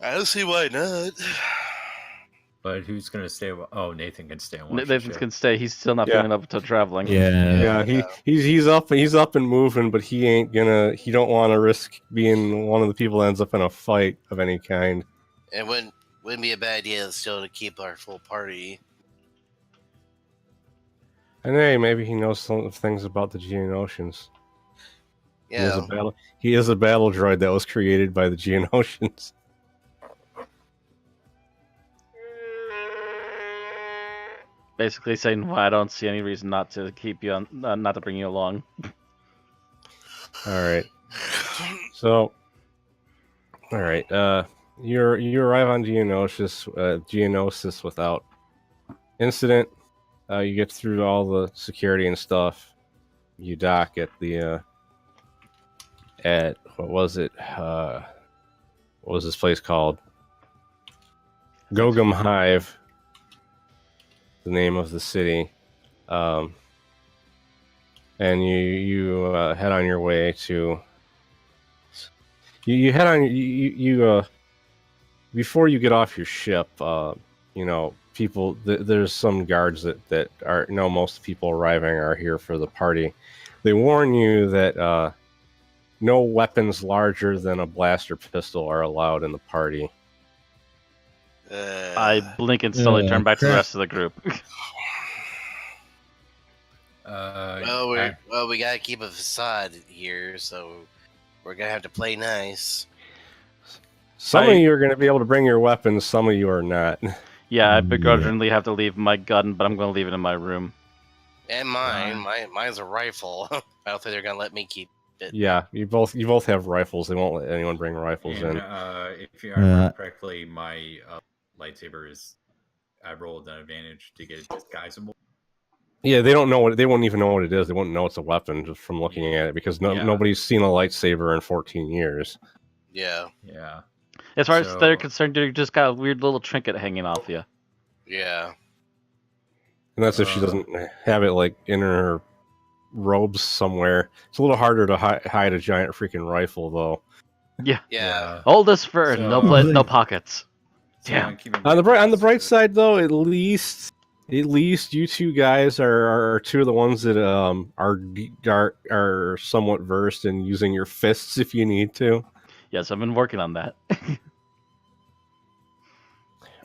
I don't see why not. But who's going to stay? Oh, Nathan can stay on one Nathan can stay. He's still not Yeah. feeling up to traveling. Yeah. Yeah, he's up and moving, but he ain't gonna. He don't want to risk being one of the people that ends up in a fight of any kind. It wouldn't be a bad idea still to keep our full party. And hey, maybe he knows some things about the Geonosians. Yeah. He is a battle droid that was created by the Geonosians. Basically saying, "Well, I don't see any reason not to keep you on, not to bring you along." All right. So, all right. You arrive on Geonosis without incident. You get through all the security and stuff. You dock at the at what was it? What was this place called? Gogum Hive. The name of the city. And you head on your way to. You head on you before you get off your ship. People. There's some guards that are most people arriving are here for the party. They warn you that no weapons larger than a blaster pistol are allowed in the party. I blink and slowly turn back to the crap. rest of the group. Well, we gotta keep a facade here, so we're gonna have to play nice. Some of you are going to be able to bring your weapons. Some of you are not. Yeah, I begrudgingly have to leave my gun, but I'm going to leave it in my room. And mine's a rifle. I don't think they're gonna let me keep it. Yeah, you both have rifles. They won't let anyone bring rifles And in. if you remember correctly, my lightsaber is I rolled an advantage to get it disguisable. Yeah, they don't know what they won't even know what it is. They won't know it's a weapon just from looking at it because nobody's seen a lightsaber in 14 years. Yeah. Yeah. As far as they're concerned, you just got a weird little trinket hanging off you. Yeah. And that's if she doesn't have it like in her robes somewhere. It's a little harder to hide a giant freaking rifle, though. Yeah. Hold this for no pockets. So Damn. On the bright side, though, at least you two guys are two of the ones that are somewhat versed in using your fists if you need to. Yes, I've been working on that.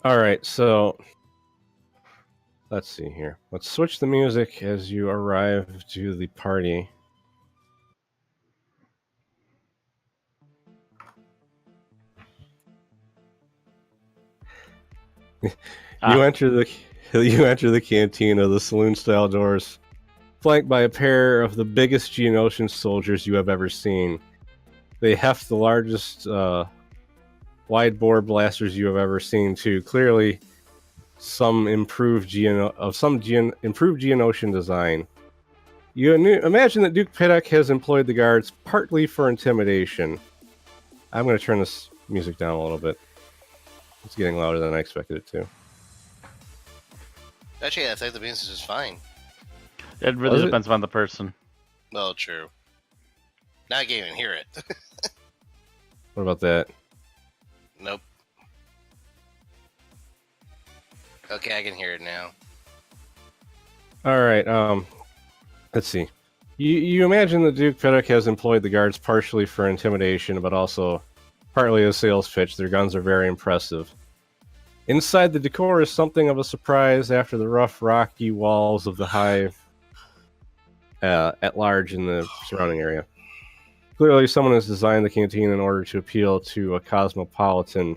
All right, so let's see here. Let's switch the music as you arrive to the party. You enter the cantina, the saloon-style doors, flanked by a pair of the biggest Geonosian soldiers you have ever seen. They heft the largest wide-bore blasters you have ever seen, too. Clearly, some improved Geonosian design. You imagine that Duke Piddock has employed the guards partly for intimidation. I'm going to turn this music down a little bit. It's getting louder than I expected it to. Actually, I think the music is fine. It really depends on the person. Well, true. Now I can't even hear it. What about that? Nope. Okay, I can hear it now. All right. Let's see. You imagine that Duke Piddock has employed the guards partially for intimidation, but also partly as sales pitch. Their guns are very impressive. Inside, the decor is something of a surprise after the rough, rocky walls of the hive at large in the surrounding area. Clearly, someone has designed the canteen in order to appeal to a cosmopolitan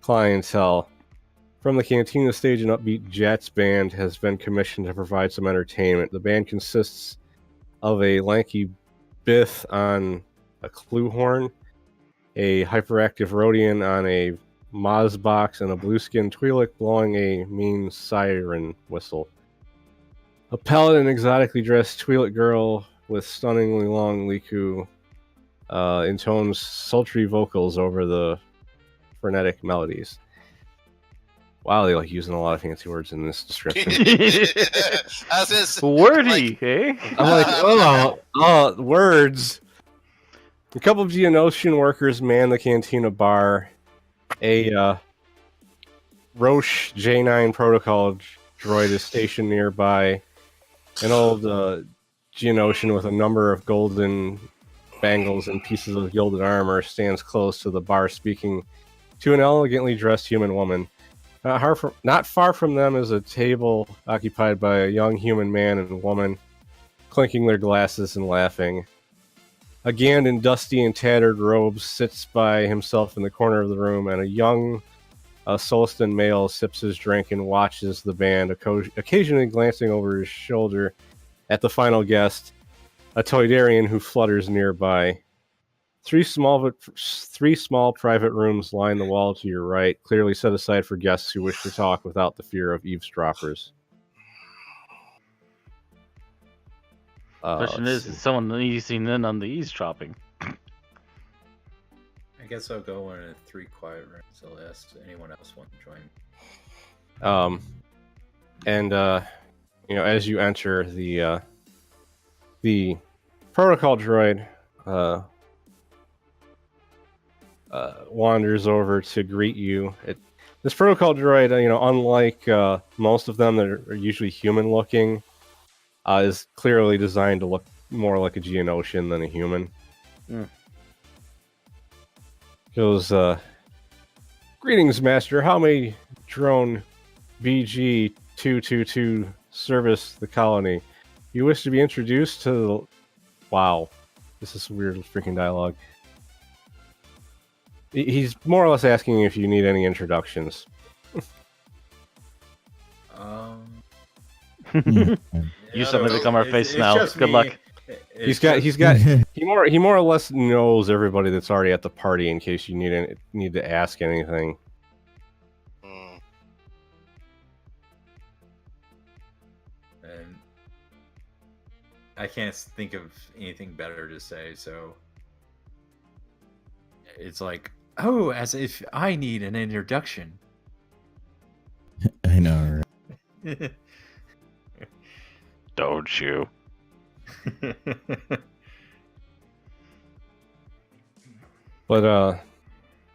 clientele. From the cantina stage, an upbeat jazz band has been commissioned to provide some entertainment. The band consists of a lanky Bith on a clue horn, a hyperactive Rhodian on a Moz box, and a blue-skinned Twi'lek blowing a mean siren whistle. A pallid and exotically dressed Twi'lek girl with stunningly long liku intones sultry vocals over the frenetic melodies. Wow, they like using a lot of fancy words in this description. Wordy, eh? I'm like, oh, words. A couple of Geonosian workers man the cantina bar. A Roche J9 protocol droid is stationed nearby. An old Geonosian with a number of golden bangles and pieces of gilded armor stands close to the bar, speaking to an elegantly dressed human woman. Not far from them is a table occupied by a young human man and woman, clinking their glasses and laughing. A Gand in dusty and tattered robes sits by himself in the corner of the room, and a young Solistan male sips his drink and watches the band, occasionally glancing over his shoulder at the final guest, a Toydarian who flutters nearby. Three small private rooms line the wall to your right, clearly set aside for guests who wish to talk without the fear of eavesdroppers. Question is someone easing in on the eavesdropping? I guess I'll go in 3 quiet rooms. I'll ask anyone else want to join. As you enter the protocol droid wanders over to greet you. This protocol droid, unlike most of them that are usually human-looking, is clearly designed to look more like a Geonosian than a human. Goes, greetings, Master. How may drone BG-222 service the colony? You wish to be introduced to the... Wow. This is weird freaking dialogue. He's more or less asking if you need any introductions. You Yeah, suddenly no, become our face it's now. just Good me. luck. He's got he more or less knows everybody that's already at the party in case you need to ask anything. Mm. And I can't think of anything better to say, so it's like, oh, as if I need an introduction. I know. Right? Don't you? But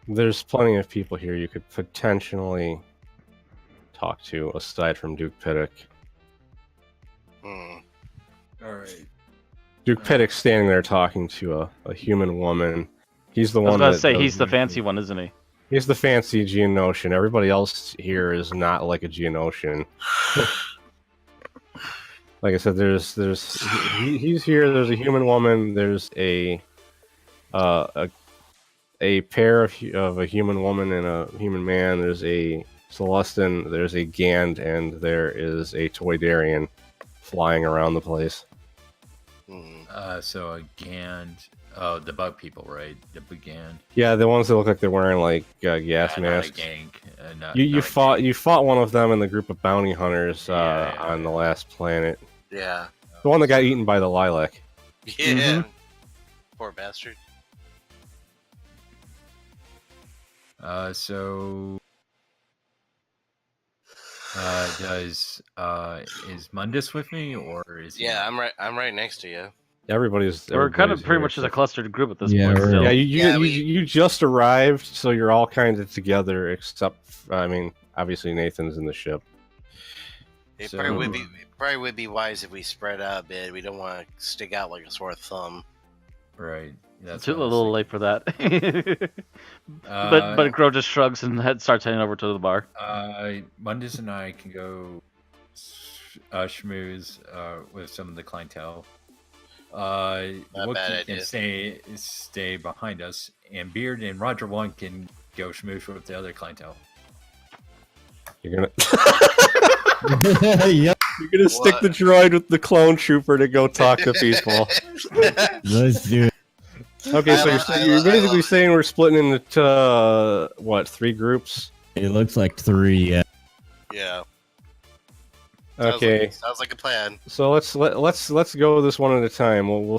there's plenty of people here you could potentially talk to aside from Duke Piddock. Mm. All right. Duke Piddock's standing there talking to a human woman. He's the I was one gonna that say does- he's the fancy one, isn't he? He's the fancy Geonosian. Everybody else here is not like a Geonosian. Like I said, he's here. There's a human woman. There's a pair of a human woman and a human man. There's a Celestin. There's a Gand, and there is a Toydarian flying around the place. Mm. So again, oh, the bug people, right? The Gand. Yeah, the ones that look like they're wearing like gas Not a masks. gang. You not a fought gang. you fought one of them in the group of bounty hunters Yeah, on the last planet. Yeah. The one that got eaten by the lilac. Yeah. Poor bastard. So is Mundus with me, or is he Yeah, not? I'm right next to you. Everybody's We're kind of everybody's pretty here much as a except- clustered group at this Yeah, point. we're- Still. Yeah, Yeah, you just arrived, so you're all kind of together, except I mean, obviously Nathan's in the ship. It So- probably would be wise if we spread out a bit. We don't want to stick out like a sore thumb. Right. It's That's a what I was little late for that. thinking. but Crow just shrugs and starts heading over to the bar. Mundus and I can go schmooze with some of the clientele. bad Wookie idea. can stay behind us, and Beard and Roger One can go schmooze with the other clientele. You're gonna Yep. you're gonna stick the droid with the clone trooper to go talk to people. Let's do it. Okay, so you're basically love- saying we're splitting into what, 3 groups? It looks like 3. Yeah. Yeah. Okay, Sounds like a plan. so let's go this one at a time. Who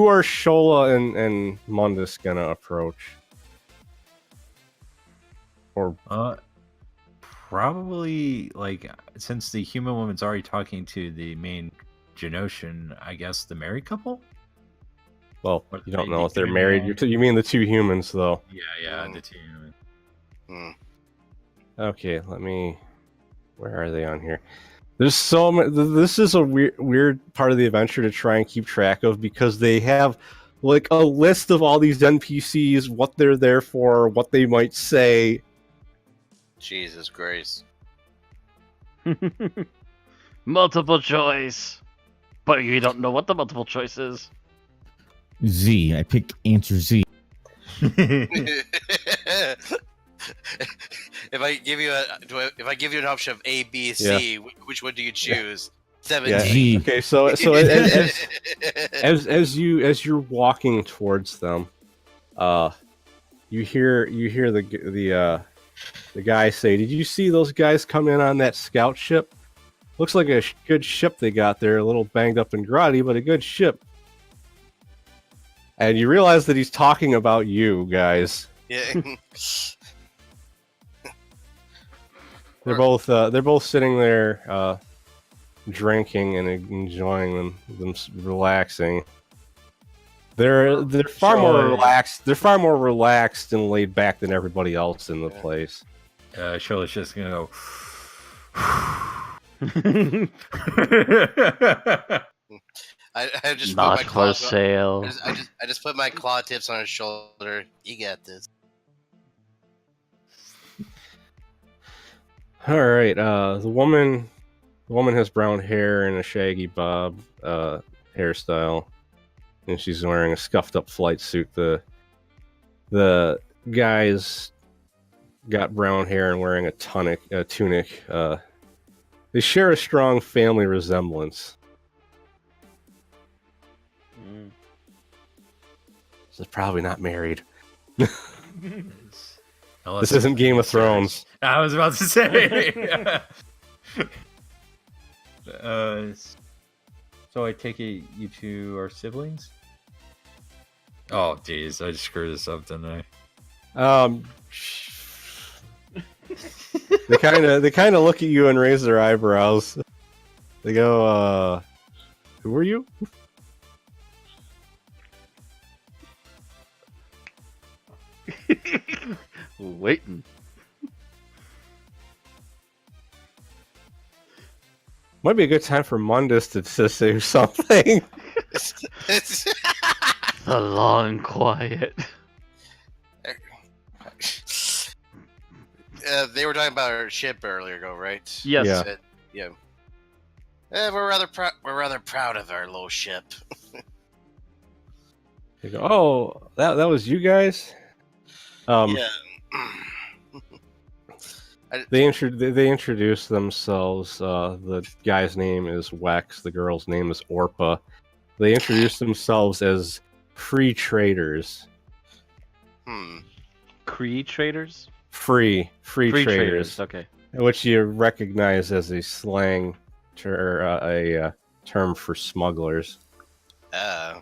are Shola and Mundus gonna approach? Or Probably, like, since the human woman's already talking to the main Geonosian, I guess the married couple? well, Or you don't maybe know if they're human married. man. You mean the 2 humans, though? Yeah, Mm. the two humans. Hmm. Okay, where are they on here? There's so many. This is a weird part of the adventure to try and keep track of because they have like a list of all these NPCs, what they're there for, what they might say. Jesus Christ. Multiple choice. But you don't know what the multiple choice is. Z. I pick answer Z. If I give you an option of A, B, C, which one do you choose? 17. Z. Okay, so as you're walking towards them, you hear the guy say, "Did you see those guys come in on that scout ship? Looks like a good ship they got there. A little banged up and grotty, but a good ship." And you realize that he's talking about you guys. Yeah. They're both sitting there, drinking and enjoying them relaxing. They're far more Sure. relaxed. They're far more relaxed and laid back than everybody else in the Yeah. place. Shola's just gonna go. I just Not put my for claws. sale. I just put my claw tips on his shoulder. You got this. All right. The woman has brown hair and a shaggy bob hairstyle, and she's wearing a scuffed up flight suit. The guy's got brown hair and wearing a tunic. They share a strong family resemblance. This is probably not married. Unless This isn't Game of Thrones. I was about to say. So I take it you two are siblings? Oh, jeez, I just screwed this up, didn't I? They kind of look at you and raise their eyebrows. They go, "Who are you?" Waiting. Might be a good time for Mundus to say something. The long quiet. They were talking about our ship earlier ago, right? Yes. Yeah. Yeah. We're rather proud of our little ship. They go, "Oh, that was you guys." Yeah. They introduce themselves. The guy's name is Wex. The girl's name is Orpa. They introduce themselves as free traders. Cree traders? Free traders, Okay. which you recognize as a slang a term for smugglers. Yeah.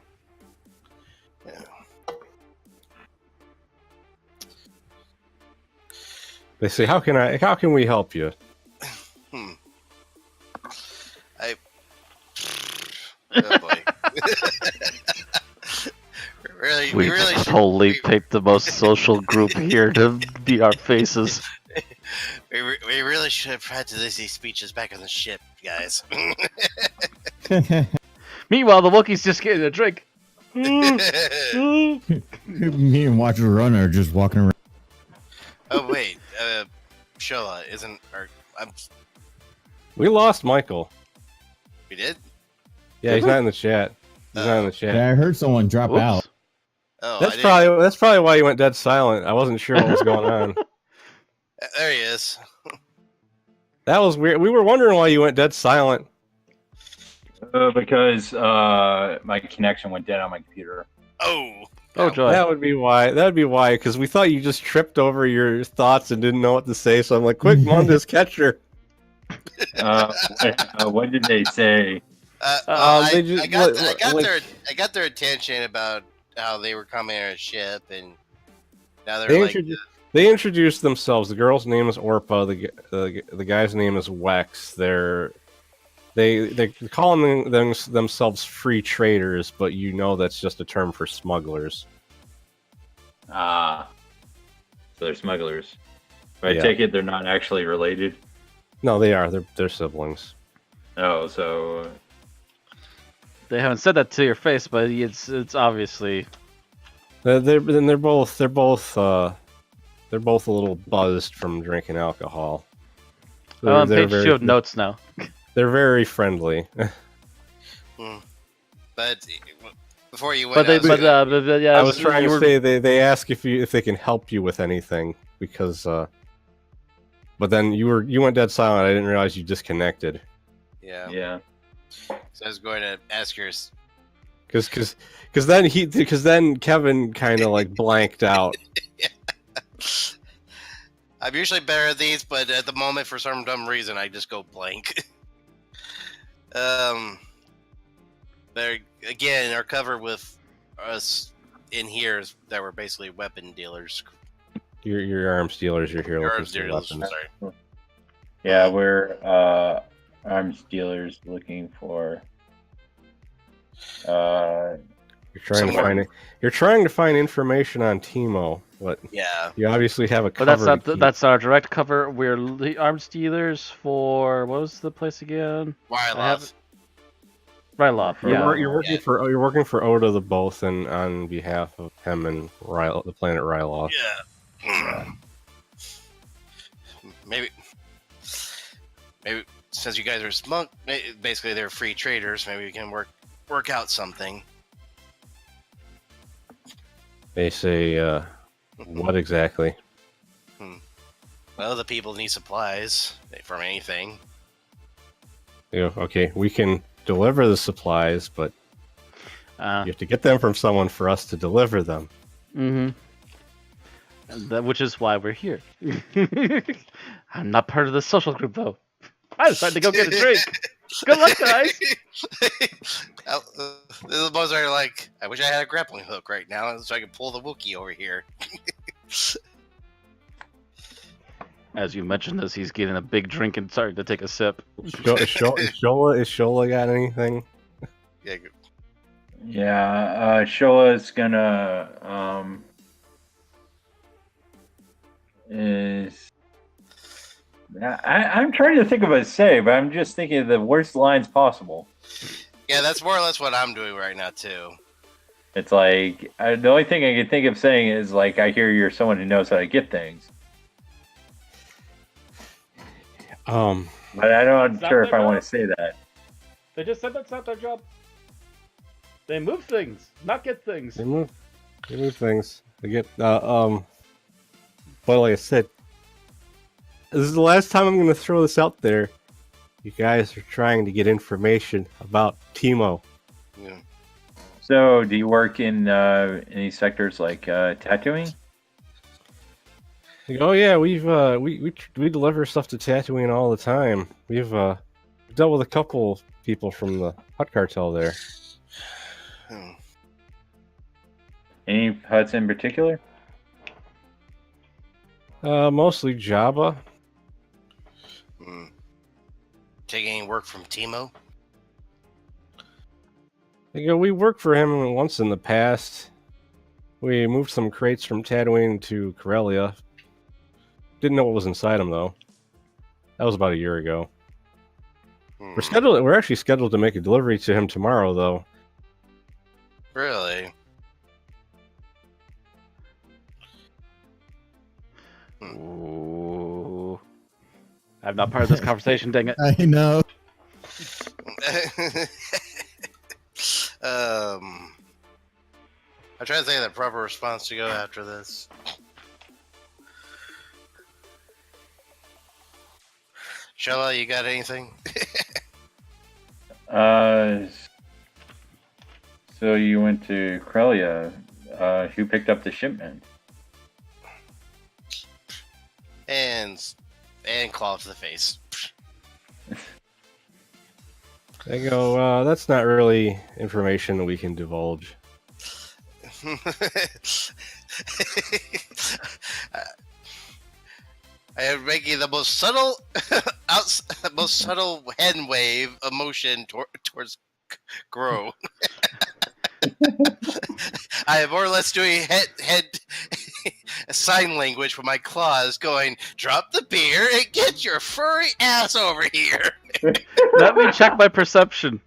They say, "How can we help you?" Oh boy. We really should, totally picked the most social group here to be our faces. we really should have practiced these speeches back on the ship, guys. Meanwhile, the Wookiee's just getting a drink. Me and Watcher Run are just walking around. Oh wait, Shola isn't. We lost Michael. We did. Yeah, he's not in the chat. He's not in the chat. Yeah, I heard someone drop Oops. out. Oh, That's probably why you went dead silent. I wasn't sure what was going on. There he is. That was weird. We were wondering why you went dead silent. Because my connection went dead on my computer. Oh. Oh, joy. That would be why. Because we thought you just tripped over your thoughts and didn't know what to say. So I'm like, quick, Mundus, catch her. What did they say? They I got their attention about how they were coming on a ship, and now they're they introduced themselves. The girl's name is Orpa. The guy's name is Wex. They calling themselves free traders, but you know that's just a term for smugglers. So they're smugglers. I Yeah. take it they're not actually related. No, they are. They're siblings. Oh, so They haven't said that to your face, but it's obviously. They're both a little buzzed from drinking alcohol. I'm on page 2 of notes now. They're very friendly. But before you went, But yeah, I was trying to say they ask if they can help you with anything because, but then you went dead silent. I didn't realize you disconnected. Yeah. So I was going to ask her. Because then Kevin kind of like blanked out. I'm usually better at these, but at the moment, for some dumb reason, I just go blank. But again, our cover with us in here that were basically weapon dealers. Your arms dealers. You're here looking Arms for dealers. weapons. Sorry. yeah, we're arms dealers looking for. You're trying to find information on Timo, but Yeah. you obviously have a But cover. that's our direct cover. We're the arms dealers for what was the place again? Wildlife. Ryloff. Yeah. You're working for Oda the Both, and on behalf of him and the planet Ryloff. Yeah. Maybe since you guys are basically they're free traders. Maybe we can work out something. They say, what exactly? Well, the people need supplies from anything. Okay, we can deliver the supplies, but you have to get them from someone for us to deliver them. Which is why we're here. I'm not part of the social group, though. I decided to go get a drink. Good luck, guys. The boys are like, I wish I had a grappling hook right now so I could pull the Wookiee over here. As you mentioned this, he's getting a big drink and starting to take a sip. Is Shola got anything? Yeah. Yeah, Shola's gonna I'm trying to think of a say, but I'm just thinking of the worst lines possible. Yeah, that's more or less what I'm doing right now too. It's like the only thing I can think of saying is like, I hear you're someone who knows how to get things. But I'm not sure if I want to say that. They just said that's not their job. They move things, not get things. They move things. They get But like I said, this is the last time I'm going to throw this out there. You guys are trying to get information about Timo. Yeah. So, do you work in any sectors like tattooing? Oh yeah, we deliver stuff to Tatooine all the time. We've dealt with a couple people from the Hut Cartel there. Any huts in particular? Mostly Jabba. Taking any work from Timo? We worked for him once in the past. We moved some crates from Tatooine to Corellia. Didn't know what was inside them though. That was about a year ago. We're actually scheduled to make a delivery to him tomorrow though. Really? Ooh. I'm not part of this conversation, dang it. I know. I'm trying to think of the proper response to go after this. Shella, you got anything? So you went to Corellia. Who picked up the shipment? And claw to the face. They go, that's not really information that we can divulge. I am making the most subtle, most subtle hand wave emotion towards Grow. I am more or less doing head sign language with my claws, going, "Drop the beer and get your furry ass over here." Let me check my perception.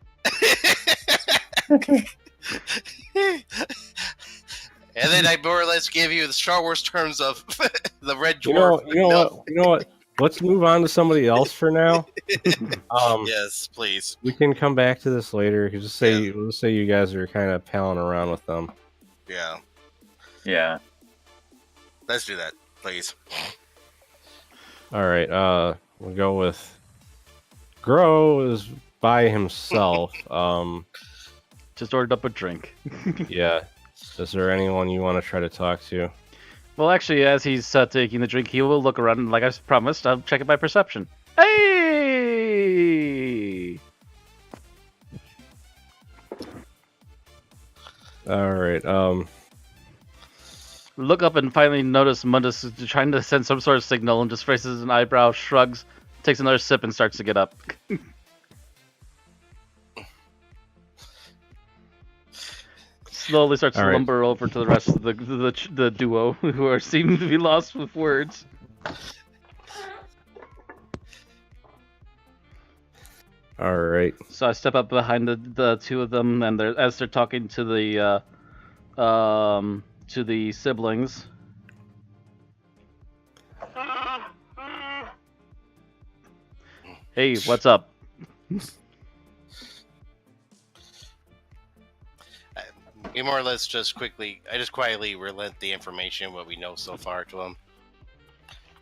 And then I more or less give you the Star Wars terms of the Red Dwarf. You know what? Let's move on to somebody else for now. Yes, please. We can come back to this later. Let's say you guys are kind of palling around with them. Yeah. Yeah. Let's do that, please. All right. We'll go with Grow is by himself. Just ordered up a drink. Yeah. Is there anyone you want to try to talk to? Well, actually, as he's taking the drink, he will look around, and like I promised, I'll check it by perception. Hey! All right. Look up and finally notice Mundus is trying to send some sort of signal and just raises an eyebrow, shrugs, takes another sip, and starts to get up. Slowly starts to lumber over to the rest of the duo, who are seeming to be lost with words. All right. So I step up behind the two of them, and as they're talking to the siblings. Hey, what's up? We more or less just quietly relent the information, what we know so far to them.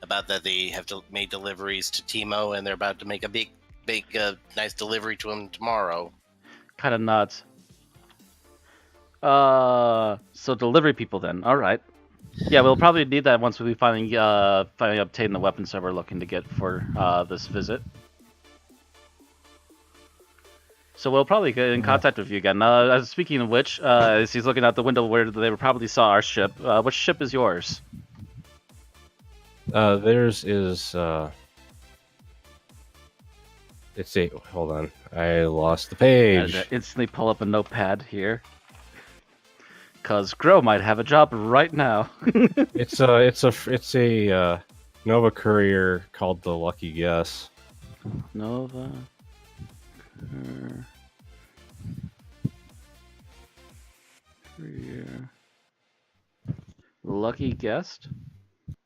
About that they have made deliveries to Timo, and they're about to make a big make a nice delivery to him tomorrow. Kind of nuts. So delivery people then. All right. Yeah, we'll probably need that once we finally obtain the weapons that we're looking to get for this visit. So we'll probably get in contact with you again. Speaking of which, as he's looking out the window where they probably saw our ship, which ship is yours? Theirs is it's a hold on. I lost the page. And instantly pull up a notepad here. Cause Grow might have a job right now. It's a Nova courier called the Lucky Guess. Nova. Courier. Lucky guest.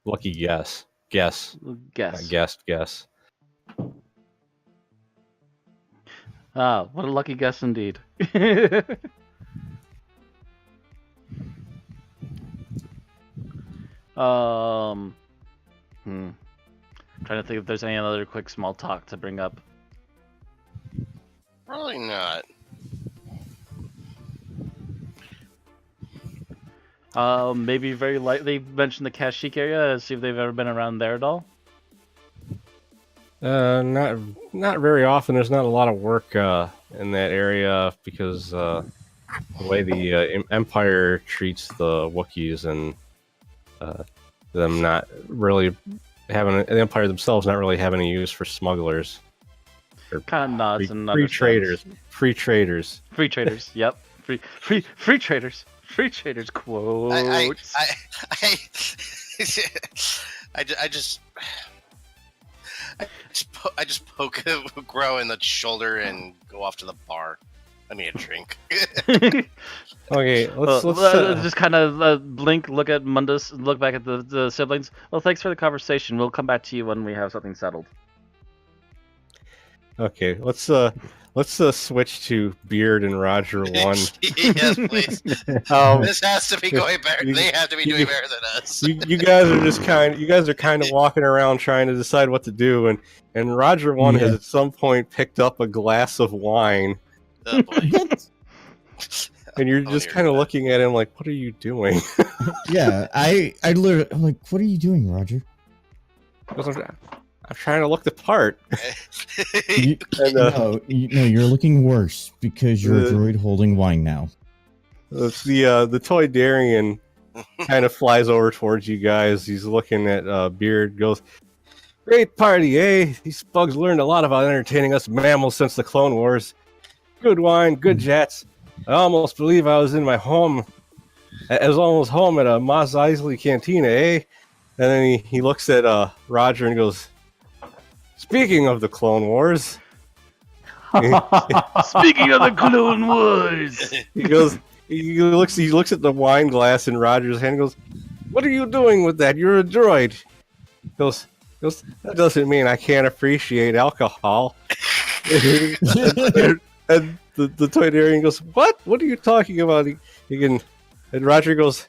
Lucky Guess. Guess. Guess. Not guest. Guess. Ah, what a lucky guess indeed. Trying to think if there's any other quick small talk to bring up. Probably not. Maybe very lightly mention the Kashyyyk area, see if they've ever been around there at all. Not very often. There's not a lot of work in that area because the way the Empire treats the Wookiees and them not really having the Empire themselves not really having any use for smugglers. Kind of nods and free traders. Free traders. Free traders. Yep. Free traders. Free traders quotes. I just poke Grow in the shoulder and go off to the bar. I need a drink. Okay, let's just kind of blink, look at Mundus, look back at the siblings. Well, thanks for the conversation. We'll come back to you when we have something settled. Okay, let's switch to Beard and Roger 1. Yes, please. This has to be going better. They have to be doing better than us. You guys are kind of walking around trying to decide what to do, and Roger 1 has at some point picked up a glass of wine. Oh, boy. And you're just kind of looking at him like, what are you doing? Yeah, I literally, I'm like, what are you doing, Roger? I'm trying to look the part. No, you're looking worse because you're a droid holding wine now. It's the toy Darien kind of flies over towards you guys. He's looking at Beard, goes, "Great party, eh? These bugs learned a lot about entertaining us mammals since the Clone Wars. Good wine, good jets. I almost believe I was in my home. I was almost home at a Mos Eisley cantina, eh?" And then he looks at Roger and goes, "Speaking of the Clone Wars." Speaking of the Clone Wars. He looks at the wine glass in Roger's hand and goes, "What are you doing with that? You're a droid." He goes, "That doesn't mean I can't appreciate alcohol." And the Toydarian goes, "What? What are you talking about?" And Roger goes,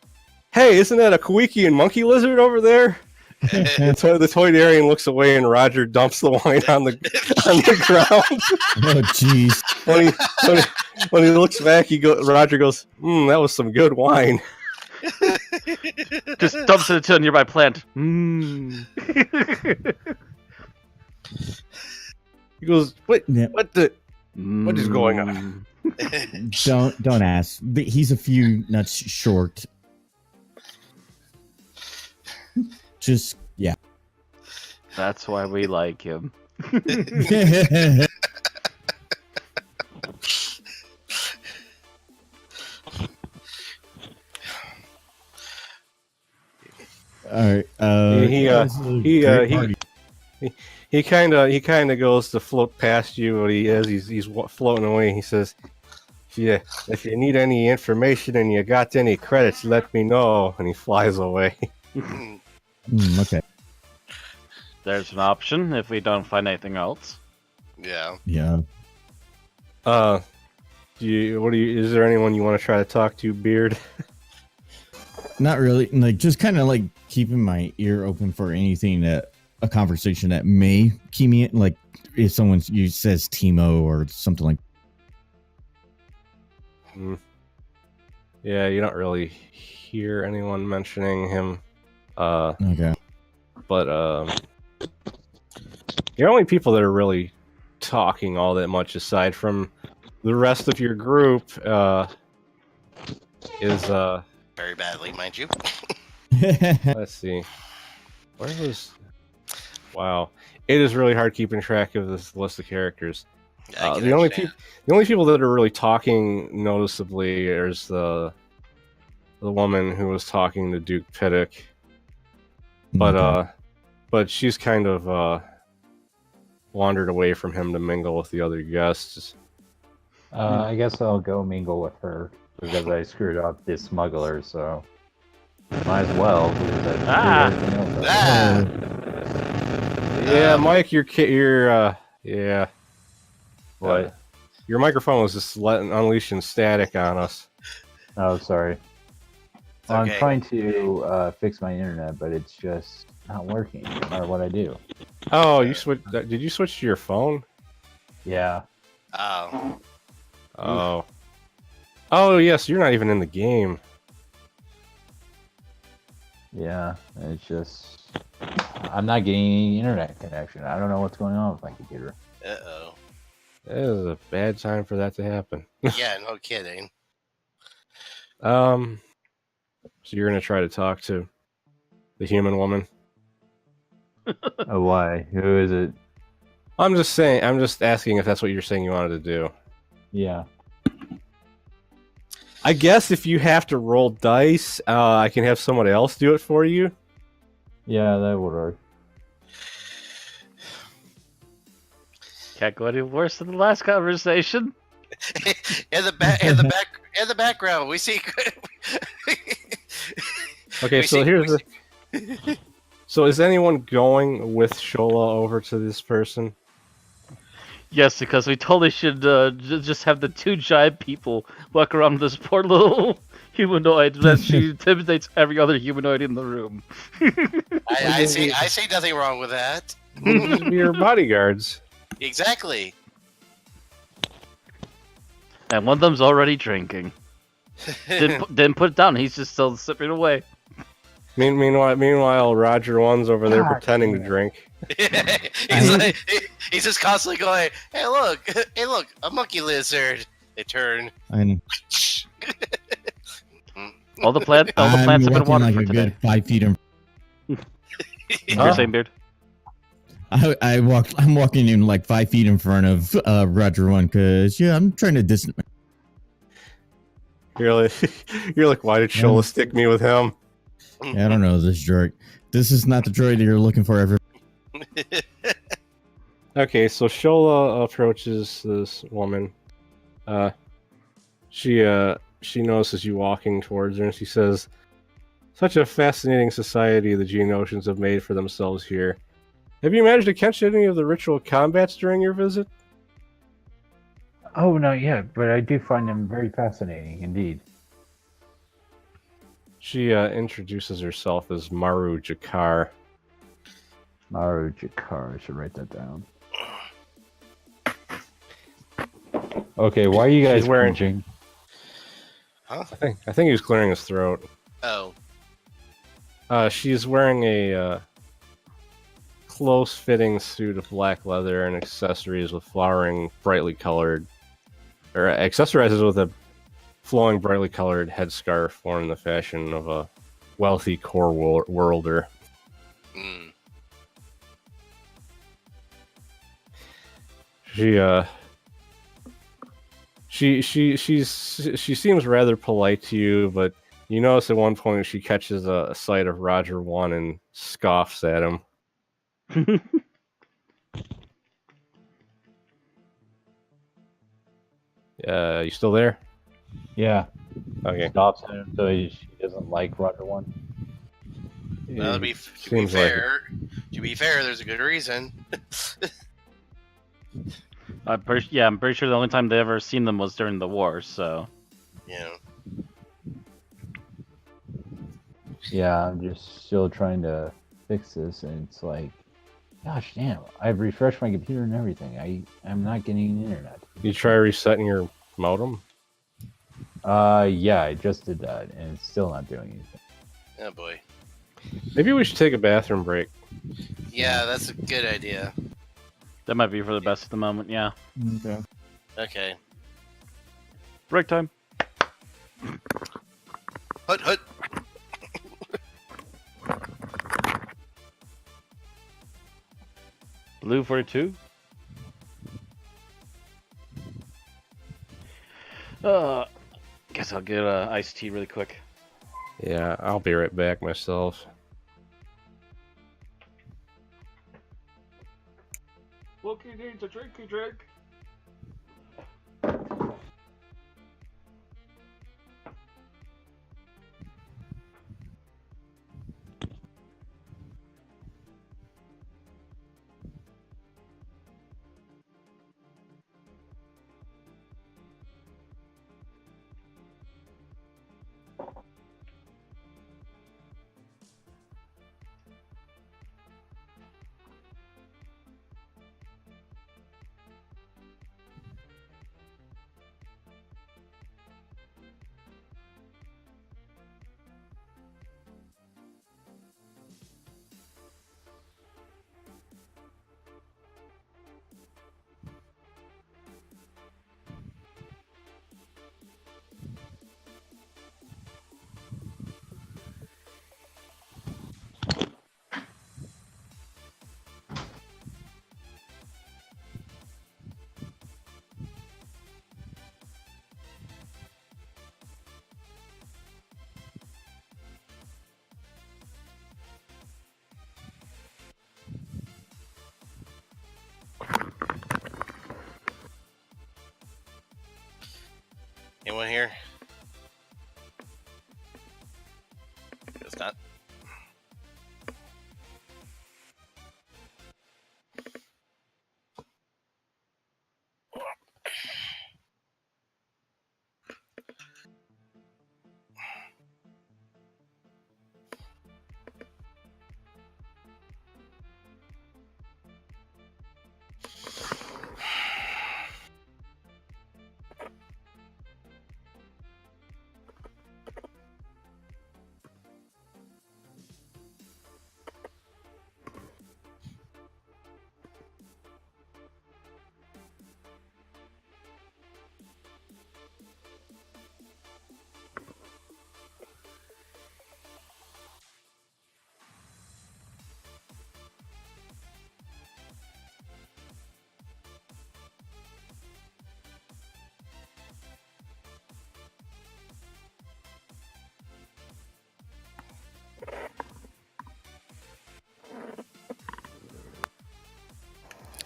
"Hey, isn't that a Kowikian monkey lizard over there?" And so the Toydarian looks away, and Roger dumps the wine on the ground. Oh, jeez. When he looks back, Roger goes, "That was some good wine." Just dumps it into a nearby plant. He goes, "What is going on?" Don't ask. He's a few nuts short. Just yeah. That's why we like him. All right. He kind of goes to float past you, but as he's floating away, he says, "Yeah, if you need any information and you got any credits, let me know." And he flies away. Okay. There's an option if we don't find anything else. Yeah. Yeah. Is there anyone you want to try to talk to, Beard? Not really. Like, just kind of like keeping my ear open for anything that a conversation that may key me in, like if someone says Timo or something like. Yeah, you don't really hear anyone mentioning him. Okay. But the only people that are really talking all that much, aside from the rest of your group, is Very badly, mind you. let's see, where was? Wow, it is really hard keeping track of this list of characters. I can The only understand. the only people that are really talking noticeably is the woman who was talking to Duke Piddock, but Okay. but she's kind of wandered away from him to mingle with the other guests. I guess I'll go mingle with her because I screwed up the smuggler, so might as well because I screwed everything else up. Ah! Yeah, Mike, yeah. What? Your microphone was just unleashing static on us. Oh, sorry. It's Well, okay. I'm trying to fix my internet, but it's just not working, no matter what I do. Oh, you switched? Did you switch to your phone? Yeah. Oh. Oh. Oh, yes. You're not even in the game. Yeah, it's just I'm not getting any internet connection. I don't know what's going on with my computer. Uh-oh. That is a bad time for that to happen. Yeah, no kidding. So you're gonna try to talk to the human woman? Oh, why? Who is it? I'm just saying. I'm just asking if that's what you're saying you wanted to do. Yeah. I guess if you have to roll dice, I can have someone else do it for you. Yeah, that would work. Can't go any worse than the last conversation. in the background, we see. Okay, so here's the. So is anyone going with Shola over to this person? Yes, because we totally should just have the two giant people walk around this poor little humanoid that she intimidates every other humanoid in the room. I see nothing wrong with that. Just be your bodyguards. Exactly. And one of them's already drinking. Didn't put it down. He's just still sipping away. Meanwhile, Roger One's over there God pretending to damn. drink. he's just constantly going, hey look, a monkey lizard. They turn. And All the plants I'm have been walking watered like for a today. good 5 feet in. You're saying, Beard? I'm walking in like 5 feet in front of Roger One because I'm trying to distance. You're like, why did Shola stick me with him? I don't know this droid. This is not the droid that you're looking for. Ever. Okay, so Shola approaches this woman. She notices you walking towards her, and she says, "Such a fascinating society the Geonosians have made for themselves here. Have you managed to catch any of the ritual combats during your visit?" Oh, not yet, but I do find them very fascinating indeed. She introduces herself as Maru Jakar. Maru Jakar, I should write that down. Okay, why are you guys She's wearing- cringing? Huh? I think he was clearing his throat. Oh. She's wearing a close-fitting suit of black leather and accessories with flowering, brightly colored, or accessorizes with a flowing, brightly colored headscarf worn in the fashion of a wealthy core worlder. Mm. She seems rather polite to you, but you notice at one point she catches a sight of Roger One and scoffs at him. You still there? Yeah, Okay. stops him so she doesn't like Roger One. Well, to be Seems like it. fair, there's a good reason. I'm pretty sure the only time they ever seen them was during the war. So Yeah. Yeah, I'm just still trying to fix this, and it's like Gosh damn! I've refreshed my computer and everything. I'm not getting internet. You try resetting your modem? Yeah, I just did that, and it's still not doing anything. Oh boy. Maybe we should take a bathroom break. Yeah, that's a good idea. That might be for the best at the moment. Yeah. Okay. Okay. Break time. Hut. Blue 42. Guess I'll get iced tea really quick. Yeah, I'll be right back myself. Loki needs a drinky drink. Anyone here? It's not.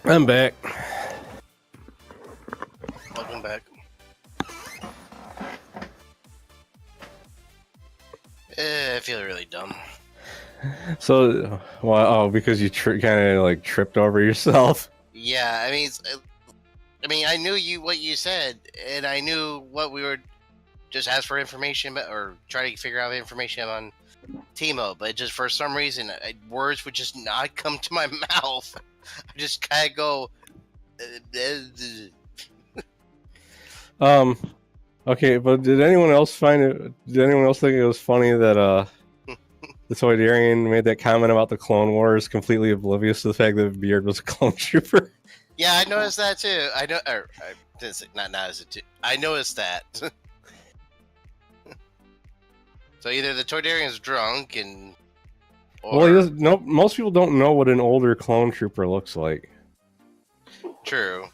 I'm back. Welcome back. I feel really dumb. So, well, because you kind of like tripped over yourself. Yeah, I knew what you said, and I knew what we were just asked for information about, or try to figure out information on Timo, but just for some reason, words would just not come to my mouth. I just kind of go. Okay, but did anyone else find it? Did anyone else think it was funny that the Toydarian made that comment about the Clone Wars, completely oblivious to the fact that Beard was a clone trooper? Yeah, I noticed that too. I know, or I didn't say, not noticed it too. I noticed that. So either the Toydarian's drunk, and Well, he doesn't. No, most people don't know what an older clone trooper looks like. True.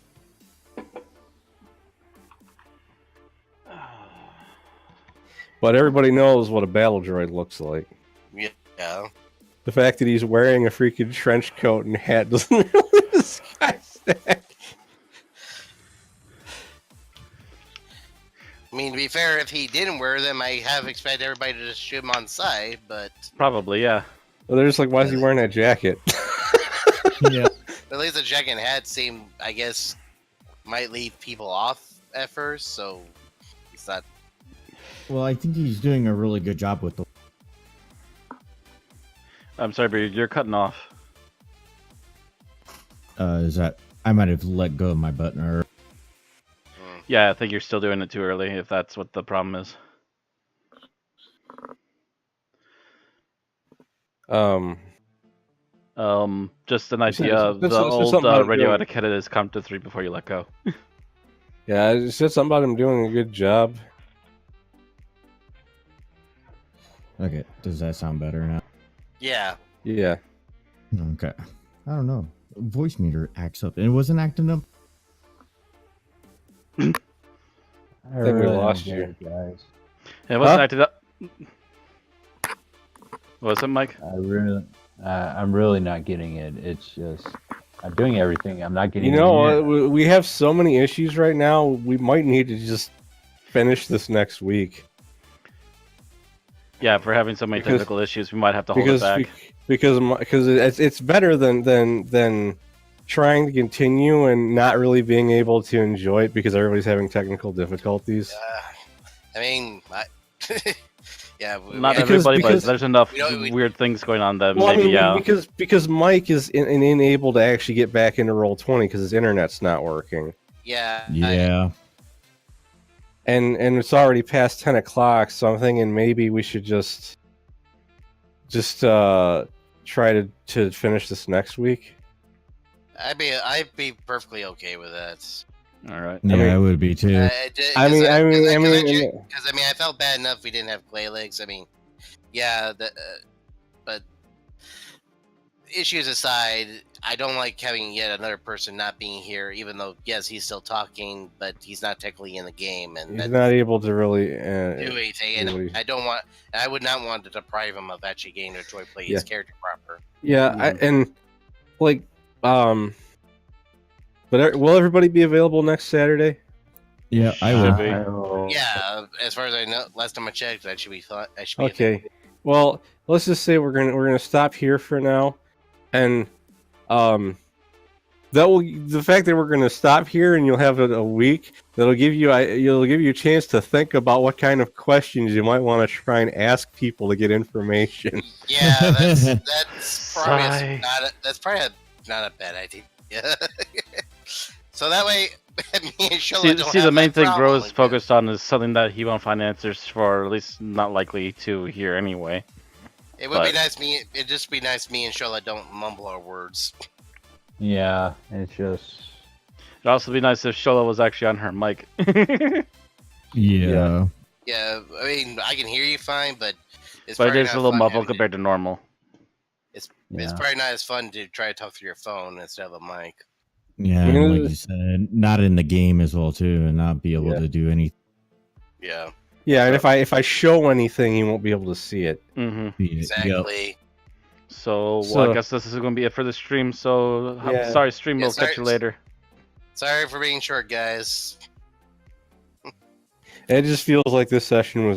But everybody knows what a battle droid looks like. Yeah. The fact that he's wearing a freaking trench coat and hat doesn't really disguise that. I mean, to be fair, if he didn't wear them, I have expected everybody to just shoot him on side, but Probably, yeah. Well, they're just like, why is he wearing that jacket? Yeah. at least the jacket and hat seem, I guess, might leave people off at first, so it's not. Well, I think he's doing a really good job with the. I'm sorry, but you're cutting off. Is that I might have let go of my button or Yeah, I think you're still doing it too early. If that's what the problem is. Just an idea of the old radio etiquette is count to 3 before you let go. Yeah, it said something about him doing a good job. okay? Does that sound better now? Yeah. Yeah. Okay. I don't know. Voice meter acts up, and it wasn't acting up. I think we really lost don't get you. it, guys. It wasn't acted up. What was it, Mike? I'm really not getting it. It's just I'm doing everything. I'm not getting. You know, we have so many issues right now. We might need to just finish this next week. Yeah, if we're having so many technical issues, we might have to hold it back. Because it's better than trying to continue and not really being able to enjoy it because everybody's having technical difficulties. I mean, yeah. Not everybody, but there's enough weird things going on that because Mike is unable to actually get back into Roll20 because his internet's not working. Yeah. Yeah. And it's already past 10 o'clock, so I'm thinking maybe we should just try to finish this next week. I'd be perfectly okay with that. All right. Yeah, I would be too. Because I felt bad enough we didn't have clay legs. I mean, yeah, but issues aside, I don't like having yet another person not being here. Even though, yes, he's still talking, but he's not technically in the game, and he's not able to really do anything. And I would not want to deprive him of actually getting to enjoy play his character proper. Yeah, but will everybody be available next Saturday? Yeah, I will. Yeah, as far as I know, last time I checked, that should be thought. Okay. Well, let's just say we're gonna stop here for now, and the fact that we're gonna stop here and you'll have a week that'll give you a chance to think about what kind of questions you might want to try and ask people to get information. Yeah, that's probably not a bad idea. So that way, me and Shola don't see have the main thing problem Bro is like focused on is something that he won't find answers for, or at least not likely to hear anyway. It would be nice. It'd just be nice. Me and Shola don't mumble our words. Yeah, it's just. It'd also be nice if Shola was actually on her mic. Yeah. Yeah, I mean, I can hear you fine, but it is a little muffled compared to normal. It's probably not as fun to try to talk through your phone instead of a mic. Yeah, and like you said, not in the game as well too, and not be able to do anything. Yeah. Yeah, and if I show anything, you won't be able to see it. Mm-hmm. Exactly. Yep. So I guess this is going to be it for the stream. So sorry, stream. We'll catch you later. Sorry for being short, guys. It just feels like this session was